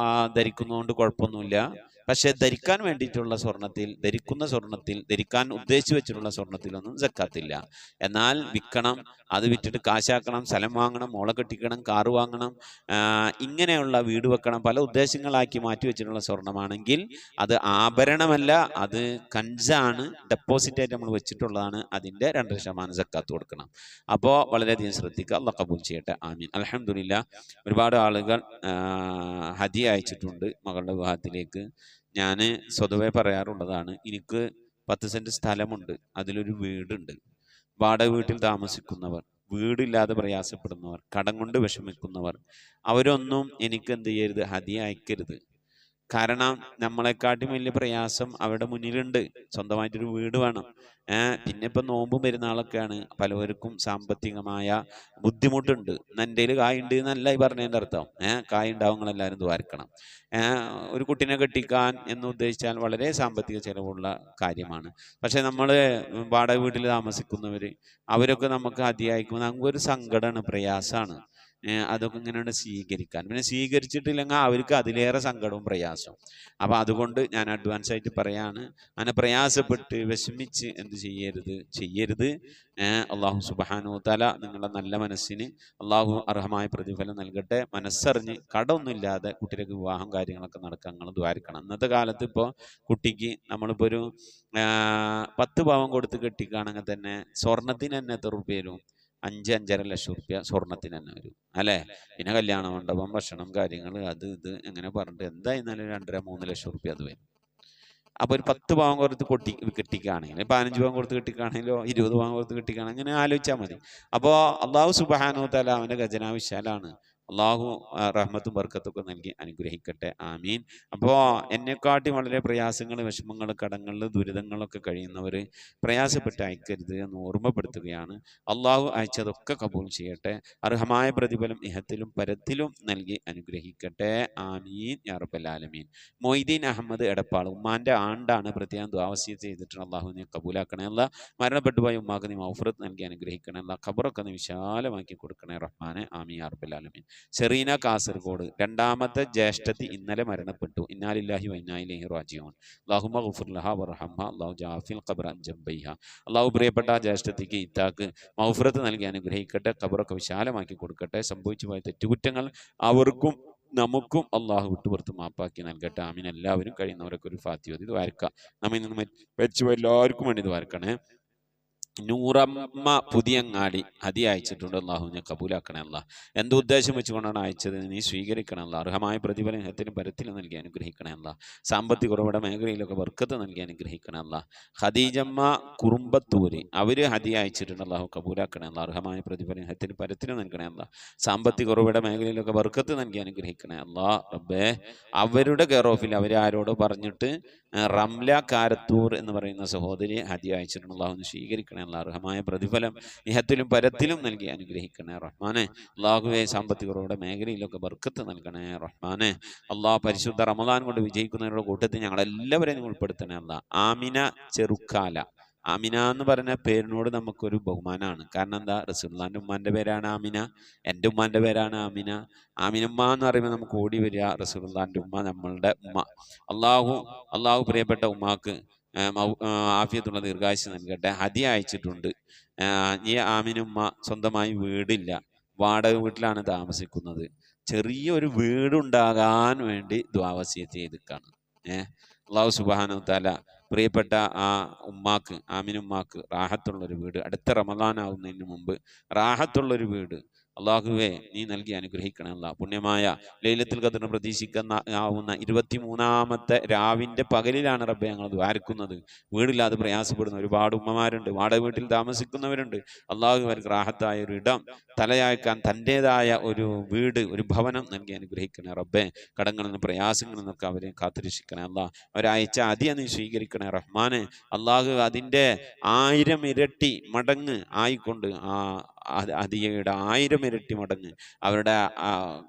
ധരിക്കുന്നതുകൊണ്ട് കുഴപ്പമൊന്നുമില്ല. പക്ഷെ ധരിക്കാൻ വേണ്ടിയിട്ടുള്ള സ്വർണത്തിൽ, ധരിക്കാൻ ഉദ്ദേശിച്ച് വെച്ചിട്ടുള്ള സ്വർണത്തിലൊന്നും സക്കാത്തില്ല. എന്നാൽ വിൽക്കണം, അത് വിറ്റിട്ട് കാശാക്കണം, സ്ഥലം വാങ്ങണം, മോളെ കെട്ടിക്കണം, കാറ് വാങ്ങണം, ഇങ്ങനെയുള്ള വീട് വെക്കണം, പല ഉദ്ദേശങ്ങളാക്കി മാറ്റി വെച്ചിട്ടുള്ള സ്വർണമാണെങ്കിൽ അത് ആഭരണമല്ല, അത് കഞ്ചാണ്, ഡെപ്പോസിറ്റായിട്ട് നമ്മൾ വെച്ചിട്ടുള്ളതാണ്. അതിൻ്റെ 2% സക്കാത്ത് കൊടുക്കണം. അപ്പോൾ വളരെയധികം ശ്രദ്ധിക്കുക. അല്ലാഹു ഖബൂൽ ചെയ്യട്ടെ. ആമീൻ. അൽഹംദുലില്ലാ. ഒരുപാട് ആളുകൾ ഹദിയ അയച്ചിട്ടുണ്ട് മകളുടെ വിവാഹത്തിലേക്ക്. ഞാൻ സ്വതവേ പറയാറുള്ളതാണ്, എനിക്ക് 10 സെൻറ്റ് സ്ഥലമുണ്ട്, അതിലൊരു വീടുണ്ട്. വാടക വീട്ടിൽ താമസിക്കുന്നവർ, വീടില്ലാതെ പ്രയാസപ്പെടുന്നവർ, കടം കൊണ്ട് വിഷമിക്കുന്നവർ, അവരൊന്നും എനിക്ക് എന്ത് ചെയ്യരുത്? ഹദിയ അയക്കരുത്. കാരണം നമ്മളെക്കാട്ടും വലിയ പ്രയാസം അവരുടെ മുന്നിലുണ്ട്. സ്വന്തമായിട്ടൊരു വീട് വേണം. പിന്നെ ഇപ്പം നോമ്പും പെരുന്നാളൊക്കെയാണ്, പലവർക്കും സാമ്പത്തികമായ ബുദ്ധിമുട്ടുണ്ട്. എൻ്റെ കയ്യിൽ കായുണ്ട് എന്നല്ല ഈ പറഞ്ഞതിൻ്റെ അർത്ഥം. കായുണ്ടാവും, നിങ്ങളെല്ലാവരും ദ്വാരക്കണം. ഒരു കുട്ടീനെ കെട്ടിക്കാൻ എന്ന് ഉദ്ദേശിച്ചാൽ വളരെ സാമ്പത്തിക ചിലവുള്ള കാര്യമാണ്. പക്ഷെ നമ്മൾ വാടക വീട്ടിൽ താമസിക്കുന്നവർ, അവരൊക്കെ നമുക്ക് അതിയായിക്കുമ്പോൾ നമുക്കൊരു സങ്കടമാണ്, പ്രയാസമാണ്. അതൊക്കെ ഇങ്ങനെയാണ് സ്വീകരിക്കാൻ. പിന്നെ സ്വീകരിച്ചിട്ടില്ലെങ്കിൽ അവർക്ക് അതിലേറെ സങ്കടവും പ്രയാസവും. അപ്പം അതുകൊണ്ട് ഞാൻ അഡ്വാൻസ് ആയിട്ട് പറയാണ്, അങ്ങനെ പ്രയാസപ്പെട്ട് വിഷമിച്ച് എന്ത് ചെയ്യരുത്. അള്ളാഹു സുബ്ഹാനഹു തആല നിങ്ങളുടെ നല്ല മനസ്സിന് അള്ളാഹു അർഹമായ പ്രതിഫലം നൽകട്ടെ. മനസ്സറിഞ്ഞ് കടമൊന്നുമില്ലാതെ കുട്ടികൾക്ക് വിവാഹം കാര്യങ്ങളൊക്കെ നടക്കാൻ നിങ്ങൾ ദ്വാരിക്കണം. ഇന്നത്തെ കാലത്ത് ഇപ്പോൾ കുട്ടിക്ക് നമ്മളിപ്പോൾ ഒരു 10 പവൻ കൊടുത്ത് കെട്ടിക്കുകയാണെങ്കിൽ തന്നെ സ്വർണത്തിന് തന്നെ എത്ര റുപ്യ വരും? 5-5.5 ലക്ഷം റുപ്യ സ്വർണത്തിന് തന്നെ വരും അല്ലേ? പിന്നെ കല്യാണ മണ്ഡപം, ഭക്ഷണം, കാര്യങ്ങൾ, അത് ഇത് എങ്ങനെ പറഞ്ഞിട്ട് എന്തായിരുന്നാലും 2.5-3 ലക്ഷം റുപ്യ അത് വരും. അപ്പോൾ ഒരു 10 പവൻ കൊടുത്ത് കെട്ടിക്കുകയാണെങ്കിൽ, 15 പവൻ കൊടുത്ത് കെട്ടിക്കുകയാണെങ്കിലോ 20 പവൻ കൊടുത്ത് കെട്ടിക്കുകയാണെങ്കിൽ അങ്ങനെ ആലോചിച്ചാൽ മതി. അപ്പോൾ അള്ളാഹു സുബ്ഹാനഹു തആല അവൻ്റെ ഖജനാവ് വിശാലാണ്. അള്ളാഹു റഹ്മത്തും ബർക്കത്തൊക്കെ നൽകി അനുഗ്രഹിക്കട്ടെ. ആമീൻ. അപ്പോൾ എന്നെക്കാട്ടി വളരെ പ്രയാസങ്ങൾ, വിഷമങ്ങൾ, കടങ്ങളിൽ, ദുരിതങ്ങളൊക്കെ കഴിയുന്നവർ പ്രയാസപ്പെട്ട് അയക്കരുത് എന്ന് ഓർമ്മപ്പെടുത്തുകയാണ്. അള്ളാഹു അയച്ചതൊക്കെ കബൂൽ ചെയ്യട്ടെ. അർഹമായ പ്രതിഫലം ഇഹത്തിലും പരത്തിലും നൽകി അനുഗ്രഹിക്കട്ടെ. ആമീൻ യാ റബ്ബൽ ആലമീൻ. മൊയ്തീൻ അഹമ്മദ് എടപ്പാൾ, ഉമ്മാൻ്റെ ആണ്ടാണ്, പ്രത്യേകം ദുആവസിയത്ത് ചെയ്തിട്ടുണ്ട്. അള്ളാഹു നീ കബൂലാക്കണേ. അല്ലാ മരണപ്പെട്ടു പോയ ഉമ്മാക്ക് നീ മൗഫറത്ത് നൽകി അനുഗ്രഹിക്കണേ. അല്ലാ ഖബറൊക്കെ നീ വിശാലമാക്കി കൊടുക്കണേ റഹ്മാനെ. ആമീൻ യാ റബ്ബൽ ആലമീൻ. സെറീന കാസർഗോഡ്, 2ാമത്തെ ജ്യേഷ്ഠത്തി ഇന്നലെ മരണപ്പെട്ടു. ഇന്നാ ലില്ലാഹി വ ഇന്നാ ഇലൈഹി റാജിഊൻ. അല്ലാഹുമ്മ ഗഫിർ ലഹാ വർഹംഹാ. അല്ലാഹു ജാഫിൽ ഖബ്റ അൻ ജംബൈഹാ. അല്ലാഹു പ്രിയപ്പെട്ട ജ്യേഷ്ഠത്തിക്ക് ഇത്താക്ക് മൗഫറത്ത് നൽകി അനുഗ്രഹിക്കട്ടെ. ഖബറൊക്കെ വിശാലമാക്കി കൊടുക്കട്ടെ. സംഭവിച്ചു പോയ തെറ്റുകുറ്റങ്ങൾ അവർക്കും നമുക്കും അള്ളാഹു വിട്ടുപുറത്ത് മാപ്പാക്കി നൽകട്ടെ. ആമീൻ. എല്ലാവരും കഴിയുന്നവരൊക്കെ ഒരു ഫാത്തിഹ ഓതി ദ്വാരക്കാം. നമ്മിൽ നിന്ന് മരിച്ചു എല്ലാവർക്കും വേണ്ടി ദ്വാരക്കണേ. നൂറമ്മ പുതിയങ്ങാടി ഹദിയ അയച്ചിട്ടുണ്ട്. അള്ളാഹു ഞാൻ കബൂലാക്കണേ അല്ല. എന്ത് ഉദ്ദേശം വെച്ചുകൊണ്ടാണ് അയച്ചത് നീ സ്വീകരിക്കണേ അല്ല. അർഹമായ പ്രതിഫലം ഇഹത്തിനും പരത്തിലും നൽകി അനുഗ്രഹിക്കണേ അല്ല. സാമ്പത്തിക കുറവുടെ മേഖലയിലൊക്കെ ബർക്കത്ത് നൽകി അനുഗ്രഹിക്കണേ അല്ല. ഖദീജമ്മ കുറുമ്പത്തൂര് അവര് ഹദിയ അയച്ചിട്ടുണ്ട്. അള്ളാഹു കബൂലാക്കണേ അല്ല. അർഹമായ പ്രതിഫലം ഇഹത്തിനും പരത്തിലും നൽകണേ അല്ല. സാമ്പത്തിക കുറവുടെ മേഖലയിലൊക്കെ ബർക്കത്ത് നൽകി അനുഗ്രഹിക്കണേ അല്ല. റബ്ബേ അവരുടെ കെയർ ഓഫിൽ അവരാരോട് പറഞ്ഞിട്ട് റംല കാരത്തൂർ എന്ന് പറയുന്ന സഹോദരി ഹദിയ അയച്ചിട്ടുണ്ട്. അള്ളാഹു സ്വീകരിക്കണേ അല്ല. അർഹമായ പ്രതിഫലം ഇഹത്തിലും പരത്തിലും നൽകി അനുഗ്രഹിക്കണേ റഹ്മാനെ. അള്ളാഹുവെ സാമ്പത്തിക കുറവുടെ മേഖലയിലൊക്കെ ബർക്കത്ത് നൽകണേ റഹ്മാനെ. അള്ളാഹ് പരിശുദ്ധ റമദാൻ കൊണ്ട് വിജയിക്കുന്നവരുടെ കൂട്ടത്തിൽ ഞങ്ങളെല്ലാവരെയും ഉൾപ്പെടുത്തണേ അല്ല. ആമിന ചെറുക്കാല. ആമിന എന്ന് പറഞ്ഞ പേരിനോട് നമുക്കൊരു ബഹുമാനമാണ്. കാരണം എന്താ, റസൂലുള്ളാഹിന്റെ ഉമ്മാന്റെ പേരാണ് ആമിന, എൻ്റെ ഉമ്മാന്റെ പേരാണ് ആമിന. ആമിനുമ്മ എന്ന് പറയുമ്പോൾ നമുക്ക് ഓടി വരിക റസൂലുള്ളാഹിന്റെ ഉമ്മ, നമ്മളുടെ ഉമ്മ. അള്ളാഹു പ്രിയപ്പെട്ട ഉമ്മാക്ക് ആഫിയത്തുള്ള ദീർഘായുസ്സ് നൽകട്ടെ. ഹദിയ അയച്ചിട്ടുണ്ട്. ഈ ആമിനുമ്മ സ്വന്തമായി വീടില്ല, വാടക വീട്ടിലാണ് താമസിക്കുന്നത്. ചെറിയൊരു വീടുണ്ടാകാൻ വേണ്ടി ദുആ വസിയത്ത് ചെയ്തിക്കാണ്. അള്ളാഹു സുബ്ഹാനഹു വ തആല പ്രിയപ്പെട്ട ആ ഉമ്മാക്ക്, ആമിനുമ്മാക്ക് റാഹത്തുള്ളൊരു വീട്, അടുത്ത റമദാൻ ആവുന്നതിന് മുമ്പ് റാഹത്തുള്ളൊരു വീട് അള്ളാഹുവെ നീ നൽകി അനുഗ്രഹിക്കണം അല്ലാ. പുണ്യമായ ലൈലത്തുൽ ഖദ്റിനെ പ്രതീക്ഷിക്കുന്ന ആവുന്ന 23-ാമത്തെ രാവിന്റെ പകലിലാണ് റബ്ബെ ഞങ്ങൾ ദ്വാരക്കുന്നത്. വീടില്ലാതെ പ്രയാസപ്പെടുന്ന ഒരുപാട് ഉമ്മമാരുണ്ട്, വാടക വീട്ടിൽ താമസിക്കുന്നവരുണ്ട്. അള്ളാഹു അവർക്ക് റാഹത്തായ ഒരു ഇടം തലയാക്കാൻ തൻ്റെതായ ഒരു വീട്, ഒരു ഭവനം നൽകി അനുഗ്രഹിക്കണേ റബ്ബെ. കടങ്ങളിൽ നിന്ന് പ്രയാസങ്ങളിൽ നിന്നൊക്കെ അവരെ കാത്തുരക്ഷിക്കണേ അല്ലാ. അവരയച്ച അതിയ നീ സ്വീകരിക്കണേ റഹ്മാനെ. അള്ളാഹു അതിൻ്റെ 1000 ഇരട്ടി മടങ്ങ് ആയിക്കൊണ്ട് ആ അതിയയുടെ 1000 ഇരട്ടി മടങ്ങ്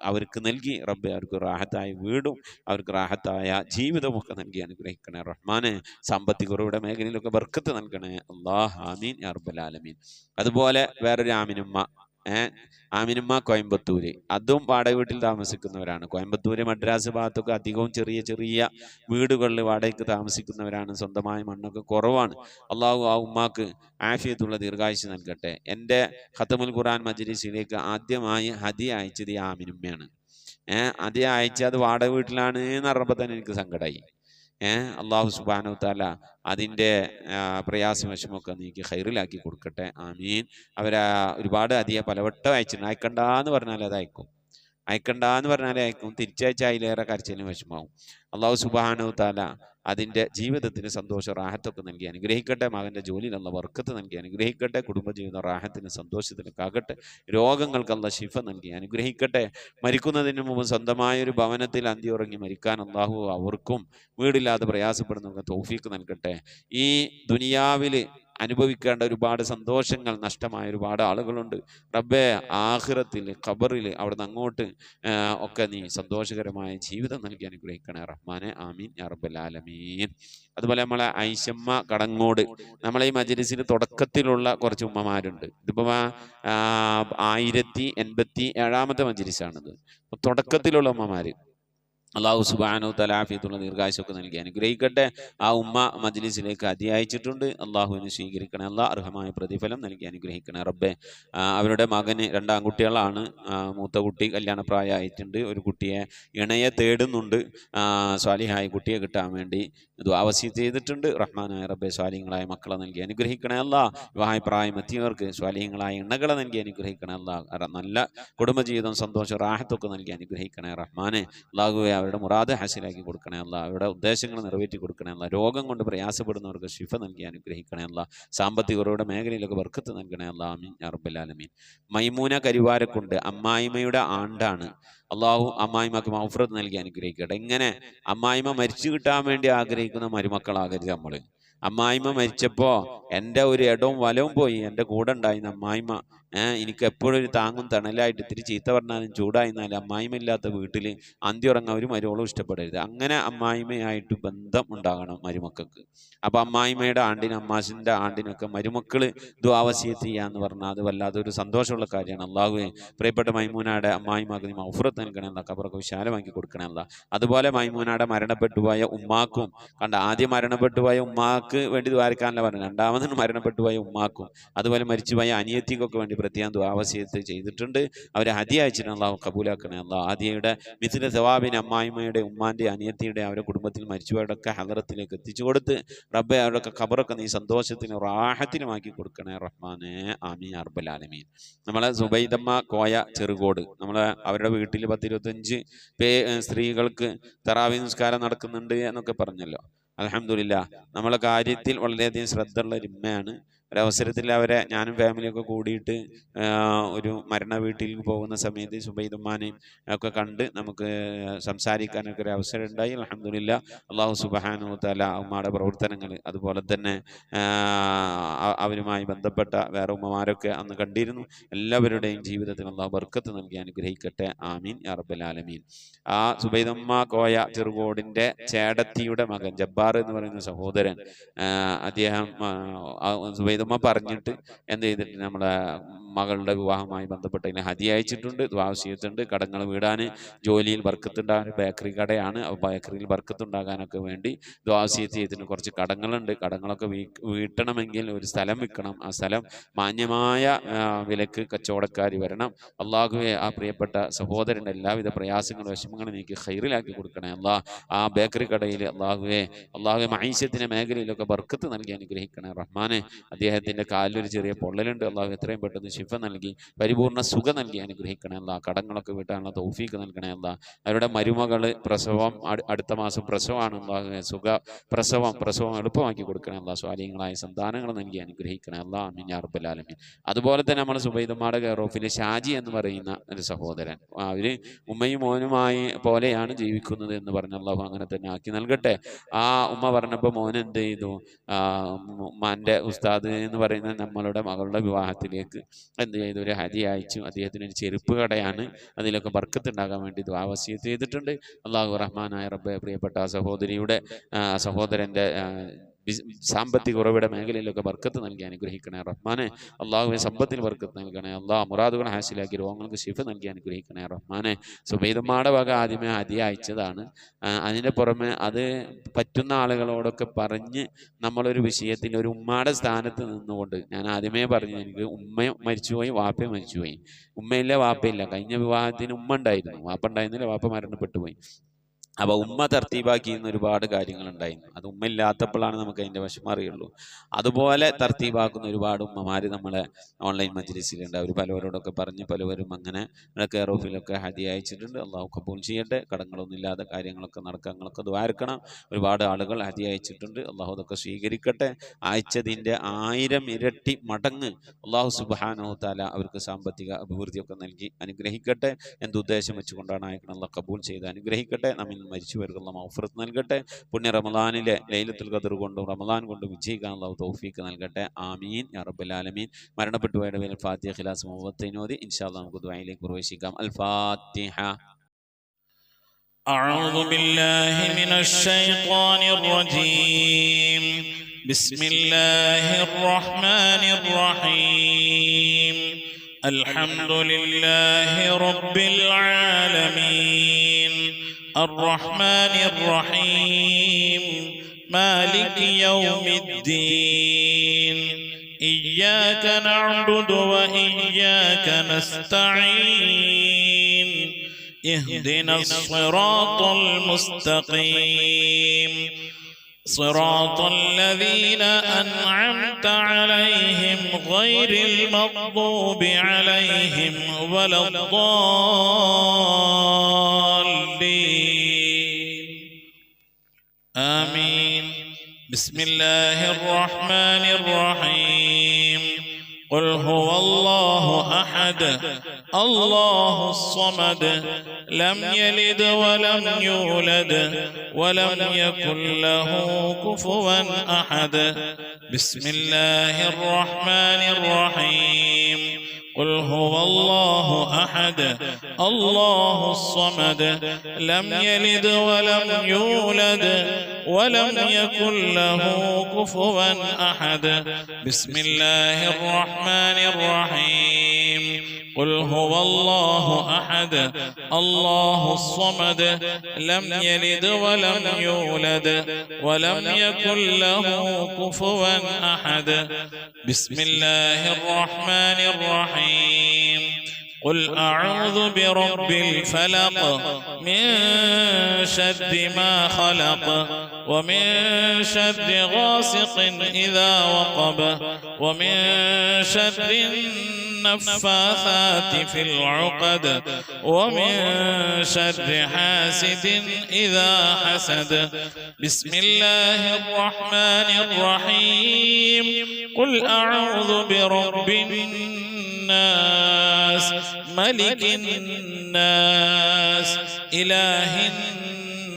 അവർക്ക് നൽകി റബ്ബെ. അവർക്ക് റാഹത്തായ വീടും അവർക്ക് റാഹത്തായ ജീവിതമൊക്കെ നൽകി അനുഗ്രഹിക്കണേ റഹ്മാനെ. സാമ്പത്തിക കുറവുടെ മേഖലയിലൊക്കെ ബർക്കത്ത് നൽകണേ അല്ലാഹ്. ആമീൻ യാ റബ്ബൽ ആലമീൻ. അതുപോലെ വേറൊരു ആമിനുമ്മ കോയമ്പത്തൂര്, അതും വാടക വീട്ടിൽ താമസിക്കുന്നവരാണ്. കോയമ്പത്തൂര് മദ്രാസ് ഭാഗത്തൊക്കെ അധികവും ചെറിയ ചെറിയ വീടുകളിൽ വാടകയ്ക്ക് താമസിക്കുന്നവരാണ്. സ്വന്തമായ മണ്ണൊക്കെ കുറവാണ്. അള്ളാഹു ആ ഉമ്മാക്ക് ആഫിയത്തുള്ള ദീർഘായുസ്സ് നൽകട്ടെ. എൻ്റെ ഖത്തമുൽ ഖുർആൻ മജ്‌ലിസിലേക്ക് ആദ്യമായി ഹദിയ അയച്ചത് ഈ ആമിനുമ്മയാണ്. ഹദിയ അയച്ചത് വാടക വീട്ടിലാണ് എന്ന് പറഞ്ഞപ്പോൾ തന്നെ എനിക്ക് സങ്കടമായി. അള്ളാഹു സുബ്ഹാനഹു വ തആല അതിൻ്റെ പ്രയാസം വിഷമമൊക്കെ നീക്കി ഖൈറിലാക്കി കൊടുക്കട്ടെ. ആമീൻ. ഒരുപാട് ഹദിയ പലവട്ടം അയച്ചിട്ടുണ്ട്. അയക്കണ്ടെന്ന് പറഞ്ഞാൽ അത് അയക്കും, അയക്കണ്ടെന്ന് പറഞ്ഞാലേ അയക്കും. തിരിച്ചയച്ച അതിലേറെ കരച്ചിലും വിഷമാവും. അള്ളാഹു സുബ്ഹാനഹു വ തആല അതിൻ്റെ ജീവിതത്തിന് സന്തോഷ റാഹത്തൊക്കെ നൽകി അനുഗ്രഹിക്കട്ടെ. മകൻ്റെ ജോലിയിൽ അല്ലാഹ് ബർക്കത്ത് നൽകി അനുഗ്രഹിക്കട്ടെ. കുടുംബജീവിതം റാഹത്തിന് സന്തോഷത്തിലേക്കാകട്ടെ. രോഗങ്ങൾക്ക് അല്ലാഹ് ശിഫ നൽകി അനുഗ്രഹിക്കട്ടെ. മരിക്കുന്നതിന് മുമ്പ് സ്വന്തമായൊരു ഭവനത്തിൽ അന്തിയുറങ്ങി മരിക്കാൻ അല്ലാഹു അവർക്കും വീടില്ലാതെ പ്രയാസപ്പെടുന്നവർക്ക് തൗഫീഖ് നൽകട്ടെ. ഈ ദുനിയാവിൽ അനുഭവിക്കേണ്ട ഒരുപാട് സന്തോഷങ്ങൾ നഷ്ടമായ ഒരുപാട് ആളുകളുണ്ട്. റബ്ബേ ആഖിറത്തിൽ ഖബറിൽ അവിടുന്ന് അങ്ങോട്ട് ഒക്കെ നീ സന്തോഷകരമായ ജീവിതം നൽകി അനുഗ്രഹിക്കണേ റഹ്മാനെ. ആമീൻ യാ റബ്ബൽ ആലമീൻ. അതുപോലെ നമ്മളെ ഐഷമ്മ കടങ്ങോട്, നമ്മളെ ഈ മജ്‌ലിസിൽ തുടക്കത്തിലുള്ള കുറച്ച് ഉമ്മമാരുണ്ട്. ഇതിപ്പോൾ 1087-ാമത്തെ മജ്‌ലിസാണിത്. തുടക്കത്തിലുള്ള ഉമ്മമാർ അള്ളാഹു സുബ്ഹാനഹു വ തആല ആഫിയത്തുള്ള ദീർഘായുസ്സൊക്കെ നൽകി അനുഗ്രഹിക്കട്ടെ. ആ ഉമ്മ മജ്‌ലിസിലേക്ക് ഹദിയ അയച്ചിട്ടുണ്ട്. അള്ളാഹുവിനെ സ്വീകരിക്കണേ അല്ലാ. അർഹമായ പ്രതിഫലം നൽകി അനുഗ്രഹിക്കണേ റബ്ബെ. അവരുടെ മകന് 2 ആൺകുട്ടികളാണ്. മൂത്ത കുട്ടി കല്യാണപ്രായമായിട്ടുണ്ട്. ഒരു കുട്ടിയെ ഇണയെ തേടുന്നുണ്ട്. സ്വാലിഹായ കുട്ടിയെ കിട്ടാൻ വേണ്ടി ദുആ വസിയത്ത് ചെയ്തിട്ടുണ്ട്. റഹ്മാനായ റബ്ബെ സ്വാലിഹങ്ങളായ മക്കളെ നൽകി അനുഗ്രഹിക്കണേ അല്ലാ. വിവാഹ പ്രായമെത്തിയവർക്ക് സ്വാലിഹങ്ങളായ എണ്ണകളെ നൽകി അനുഗ്രഹിക്കണേ അല്ലാ. നല്ല കുടുംബജീവിതം സന്തോഷം റാഹത്തൊക്കെ നൽകി അനുഗ്രഹിക്കണേ റഹ്മാനെ. അല്ലാഹുവേ അവരുടെ മുറാദ് ഹാസിലാക്കി കൊടുക്കണേ അല്ലാ. അവരുടെ ഉദ്ദേശങ്ങൾ നിറവേറ്റി കൊടുക്കണേ അല്ലാ. രോഗം കൊണ്ട് പ്രയാസപ്പെടുന്നവർക്ക് ശിഫ നൽകി അനുഗ്രഹിക്കണേ അല്ലാ. സാമ്പത്തിക കുറവുടെ മേഖലയിലൊക്കെ ബർക്കത്ത് നൽകണേ അല്ലാ. ആമീൻ യാ റബ്ബൽ ആലമീൻ. മൈമൂന കരിവാരക്കുണ്ട് അമ്മായിമ്മയുടെ ആണ്ടാണ്. അള്ളാഹു അമ്മായിമ്മക്ക് മഗ്ഫിറത്ത് നൽകി അനുഗ്രഹിക്കട്ടെ. ഇങ്ങനെ അമ്മായിമ്മ മരിച്ചു കിട്ടാൻ വേണ്ടി ആഗ്രഹിക്കുന്ന മരുമക്കളാകരുത് നമ്മൾ. അമ്മായിമ്മ മരിച്ചപ്പോൾ എൻ്റെ ഒരു ഇടവും വലവും പോയി. എൻ്റെ കൂടെ ഉണ്ടായിരുന്ന അമ്മായിമ്മ എനിക്ക് എപ്പോഴും ഒരു താങ്ങും തണലായിട്ട് ഇത്തിരി ചീത്ത പറഞ്ഞാലും ചൂടായിരുന്നാലും അമ്മായിമ്മ ഇല്ലാത്ത വീട്ടിൽ അന്തിയുറങ്ങാൻ ഒരു മരുമോളും ഇഷ്ടപ്പെടരുത്. അങ്ങനെ അമ്മായിമ്മയായിട്ട് ബന്ധം ഉണ്ടാകണം മരുമക്കൾക്ക്. അപ്പം അമ്മായിമ്മയുടെ ആണ്ടിനും അമ്മാസിൻ്റെ ആണ്ടിനൊക്കെ മരുമക്കൾ ദുആ വസിയത്ത് ചെയ്യാന്ന് പറഞ്ഞാൽ അത് വല്ലാതൊരു സന്തോഷമുള്ള കാര്യമാണ്. അള്ളാഹുവേ പ്രിയപ്പെട്ട മൈമൂനയുടെ അമ്മായിമ്മക്ക് നീ മഗ്ഫിറത്ത് നൽകണമല്ല, ഖബറൊക്കെ വിശാലമാക്കി കൊടുക്കണമല്ല. അതുപോലെ മൈമൂനയുടെ മരണപ്പെട്ടുപോയ ഉമ്മാക്കും ആദ്യം മരണപ്പെട്ടുപോയ ഉമ്മാക്ക് വേണ്ടി ദ്വാരക്കാനല്ല പറഞ്ഞു, രണ്ടാമതിന് മരണപ്പെട്ടുപോയ ഉമ്മാക്കും അതുപോലെ മരിച്ചുപോയ അനിയത്തിക്കൊക്കെ വേണ്ടി പ്രത്യേകം ദുആവസിയത്ത് ചെയ്തിട്ടുണ്ട്. അവരെ ഹദിയ അയച്ചിട്ട് അള്ളാഹു കബൂലാക്കണേ അള്ളാഹ്. ആദിയയുടെ മിഥില സവാബിന് അമ്മായിമ്മയുടെ ഉമ്മാൻ്റെ അനിയത്തിയുടെ അവരുടെ കുടുംബത്തിൽ മരിച്ചുപോയവരുടെയൊക്കെ ഹദറത്തിലേക്ക് എത്തിച്ചു കൊടുത്ത് റബ്ബെ അവരുടെയൊക്കെ ഖബറൊക്കെ നീ സന്തോഷത്തിനും റാഹത്തിനുമാക്കി കൊടുക്കണേ റഹ്മാനെ. ആമീൻ യാ റബ്ബൽ ആലമീൻ. നമ്മളെ സുബൈദമ്മ കോയ ചെറുകോട് അവരുടെ വീട്ടിൽ 10-25 സ്ത്രീകൾക്ക് തറാവീഹ് നിസ്കാരം നടക്കുന്നുണ്ട് എന്നൊക്കെ പറഞ്ഞല്ലോ. അൽഹംദുലില്ലാഹ് നമ്മളെ കാര്യത്തിൽ വളരെയധികം ശ്രദ്ധയുള്ള ഒരു ഉമ്മയാണ്. ഒരവസരത്തിൽ അവരെ ഞാനും ഫാമിലിയൊക്കെ കൂടിയിട്ട് ഒരു മരണ വീട്ടിൽ പോകുന്ന സമയത്ത് സുബൈദുമ്മാനെയും ഒക്കെ കണ്ട് നമുക്ക് സംസാരിക്കാനൊക്കെ ഒരു അവസരം ഉണ്ടായി. അൽഹംദുലില്ലാഹ് അല്ലാഹു സുബ്ഹാനഹു വ തആല ഉമ്മയുടെ പ്രവർത്തനങ്ങൾ അതുപോലെ തന്നെ അവരുമായി ബന്ധപ്പെട്ട വേറെ ഉമ്മമാരൊക്കെ അന്ന് കണ്ടിരുന്നു. എല്ലാവരുടെയും ജീവിതത്തിൽ അല്ലാഹു ബർക്കത്ത് നൽകി അനുഗ്രഹിക്കട്ടെ. ആമീൻ യാ റബ്ബൽ ആലമീൻ. ആ സുബൈദമ്മ കോയ ചെറുകോടിൻ്റെ ചേടത്തിയുടെ മകൻ ജബ്ബാർ എന്ന് പറയുന്ന സഹോദരൻ, അദ്ദേഹം സുബൈദമ്മ പറഞ്ഞിട്ട് എന്ത് ചെയ്തിട്ട് നമ്മളെ മകളുടെ വിവാഹവുമായി ബന്ധപ്പെട്ട് അതിനെ ഹദിയ അയച്ചിട്ടുണ്ട്. ദുആ ചെയ്തിട്ടുണ്ട്. കടങ്ങൾ വീടാൻ, ജോലിയിൽ ബർക്കത്തുണ്ടാകാൻ, ബേക്കറി കടയാണ്, ബേക്കറിയിൽ ബർക്കത്തുണ്ടാകാനൊക്കെ വേണ്ടി ദുആ ചെയ്തിട്ടുണ്ട്. കുറച്ച് കടങ്ങളുണ്ട്. കടങ്ങളൊക്കെ വീട്ടണമെങ്കിൽ ഒരു സ്ഥലം വിൽക്കണം. ആ സ്ഥലം മാന്യമായ വിലക്ക് കച്ചവടക്കാർ വരണം. അള്ളാഹുവെ ആ പ്രിയപ്പെട്ട സഹോദരൻ്റെ എല്ലാവിധ പ്രയാസങ്ങളും വിഷമങ്ങളും എനിക്ക് ഖൈറിലാക്കി കൊടുക്കണേ അല്ലാഹ്. ആ ബേക്കറി കടയിൽ അള്ളാഹുവെ മഈശത്തിൻ്റെ മേഖലയിലൊക്കെ ബർക്കത്ത് നൽകി അനുഗ്രഹിക്കണേ റഹ്മാനെ. അദ്ദേഹത്തിൻ്റെ കാലിലൊരു ചെറിയ പൊള്ളലുണ്ട്. അള്ളാഹു എത്രയും പെട്ടെന്ന് ശിഫ നൽകി പരിപൂർണ്ണ സുഖം നൽകി അനുഗ്രഹിക്കണേ അല്ലാഹ്. കടങ്ങളൊക്കെ വീട്ടാനുള്ള തൗഫീക്ക് നൽകണേ അല്ലാഹ്. അവരുടെ മരുമകൾ പ്രസവം അടുത്ത മാസം പ്രസവമാണ്. അല്ലാഹു പ്രസവം എളുപ്പമാക്കി കൊടുക്കണേ അല്ലാഹ്. സ്വാലിഹീങ്ങളായ സന്താനങ്ങൾ നൽകി അനുഗ്രഹിക്കണേ അല്ലാഹ്. ആമീൻ യാ റബ്ബൽ ആലമീൻ. അതുപോലെ തന്നെ നമ്മൾ സുബൈദുമ്മയുടെ കെയറോഫിലെ ഷാജി എന്ന് പറയുന്ന ഒരു സഹോദരൻ, അവർ ഉമ്മയും മോനുമായി പോലെയാണ് ജീവിക്കുന്നത് എന്ന് പറഞ്ഞ അല്ലാഹു അങ്ങനെ തന്നെ ആക്കി നൽകട്ടെ. ആ ഉമ്മ പറഞ്ഞപ്പോൾ മോൻ എന്ത് ചെയ്തു, ഉമ്മാൻ്റെ ഉസ്താദ് എന്ന് പറയുന്ന നമ്മളുടെ മകളുടെ വിവാഹത്തിലേക്ക് എന്ത് ചെയ്തു, ഒരു ഹദിയ അയച്ചു. അദ്ദേഹത്തിന് ഒരു ചെരുപ്പ് കടയാണ്, അതിലൊക്കെ ബർക്കത്തുണ്ടാകാൻ വേണ്ടി ദുആ വസിയത്ത് ചെയ്തിട്ടുണ്ട്. അല്ലാഹു റഹ്മാനായ റബ്ബെ പ്രിയപ്പെട്ട സഹോദരൻ്റെ സാമ്പത്തിക ഉറവിട മേഖലയിലൊക്കെ ബർക്കത്ത് നൽകി അനുഗ്രഹിക്കണേ റഹ്മാനെ. അള്ളാഹുവെ സമ്പത്തിൽ ബർക്കത്ത് നൽകണേ അല്ലാഹ്. മുറാദുകൾ ഹാസിലാക്കി രോഗങ്ങൾക്ക് ശിഫ നൽകി അനുഗ്രഹിക്കണേ റഹ്മാനെ. സുബൈദുമ്മയുടെ വക ആദ്യമേ ഹദിയ അയച്ചതാണ്. അതിൻ്റെ പുറമെ അത് പറ്റുന്ന ആളുകളോടൊക്കെ പറഞ്ഞ് നമ്മളൊരു വിഷയത്തിൽ ഒരു ഉമ്മയുടെ സ്ഥാനത്ത് നിന്നുകൊണ്ട്, ഞാൻ ആദ്യമേ പറഞ്ഞു എനിക്ക് ഉമ്മ മരിച്ചുപോയി, വാപ്പയും മരിച്ചുപോയി. ഉമ്മയില്ല വാപ്പയില്ല. കഴിഞ്ഞ വിവാഹത്തിന് ഉമ്മ ഉണ്ടായിരുന്നു, വാപ്പ ഉണ്ടായിരുന്നില്ല, വാപ്പ മരണപ്പെട്ടു പോയി. അപ്പോൾ ഉമ്മ തർത്തീബാക്കിയിരുന്ന ഒരുപാട് കാര്യങ്ങളുണ്ടായിരുന്നു. അത് ഉമ്മ ഇല്ലാത്തപ്പോഴാണ് നമുക്ക് അതിൻ്റെ വിഷമം അറിയുള്ളൂ. അതുപോലെ തർത്തീബാക്കുന്ന ഒരുപാട് ഉമ്മമാർ നമ്മളെ ഓൺലൈൻ മജ്ലിസിലുണ്ട്. അവർ പലവരോടൊക്കെ പറഞ്ഞ് പലവരും അങ്ങനെ കെയർ ഓഫിലൊക്കെ ഹദിയ അയച്ചിട്ടുണ്ട്. അള്ളാഹു കബൂൽ ചെയ്യട്ടെ. കടങ്ങളൊന്നും ഇല്ലാതെ കാര്യങ്ങളൊക്കെ നടക്കാങ്ങളൊക്കെ ദ്വാരക്കണം. ഒരുപാട് ആളുകൾ ഹദിയ അയച്ചിട്ടുണ്ട്. അള്ളാഹു അതൊക്കെ സ്വീകരിക്കട്ടെ. അയച്ചതിൻ്റെ 1000 ഇരട്ടി മടങ്ങ് അള്ളാഹു സുബ്ഹാനഹു വ തആല അവർക്ക് സാമ്പത്തിക അഭിവൃദ്ധിയൊക്കെ നൽകി അനുഗ്രഹിക്കട്ടെ. എന്തുദ്ദേശം വെച്ചുകൊണ്ടാണ് അയക്കണം അള്ളാഹു കബൂൽ ചെയ്ത് അനുഗ്രഹിക്കട്ടെ. നമ്മിൽ മരിച്ചുപോയവർക്കുള്ള മഗ്ഫിറത്ത് നൽകട്ടെ. പുണ്യ റമളാനിലെ ലൈലത്തുൽ ഖദർ കൊണ്ടും റമളാൻ കൊണ്ടും വിജയിക്കാൻ അല്ലാഹു തൗഫീഖ് നൽകട്ടെ. ആമീൻ യാ റബ്ബൽ ആലമീൻ. മരണപ്പെട്ടു പോയവരുടെ പേരിൽ ഫാത്തിഹ ഖിലാസ് മുവത്തൈൻ ഓതി ഇൻഷാ അല്ലാഹ് നമുക്ക് ദുആയിലേക്ക് പ്രവേശിക്കാം. അൽ ഫാത്തിഹ. أعوذ بالله من الشيطان الرجيم. بسم الله الرحمن الرحيم. الحمد لله رب العالمين الرحمن الرحيم مالك يوم الدين إياك نعبد وإياك نستعين اهدنا الصراط المستقيم صراط الذين أنعمت عليهم غير المغضوب عليهم ولا الضالين آمين. بسم الله الرحمن الرحيم. قل هو الله أحد الله الصمد لم يلد ولم يولد ولم يكن له كفوا أحد. بسم الله الرحمن الرحيم. قل هو الله أحد الله الصمد لم يلد ولم يولد ولم يكن له كفوا أحد. بسم الله الرحمن الرحيم. قل هو الله أحد الله الصمد لم يلد ولم يولد ولم يكن له كفوا أحد بسم الله الرحمن الرحيم قل أعوذ برب الفلق من شر ما خلق ومن شر غاسق إذا وقب ومن شر النفاثات في العقد ومن شر حاسد إذا حسد بسم الله الرحمن الرحيم قل أعوذ برب الناس ملك الناس إله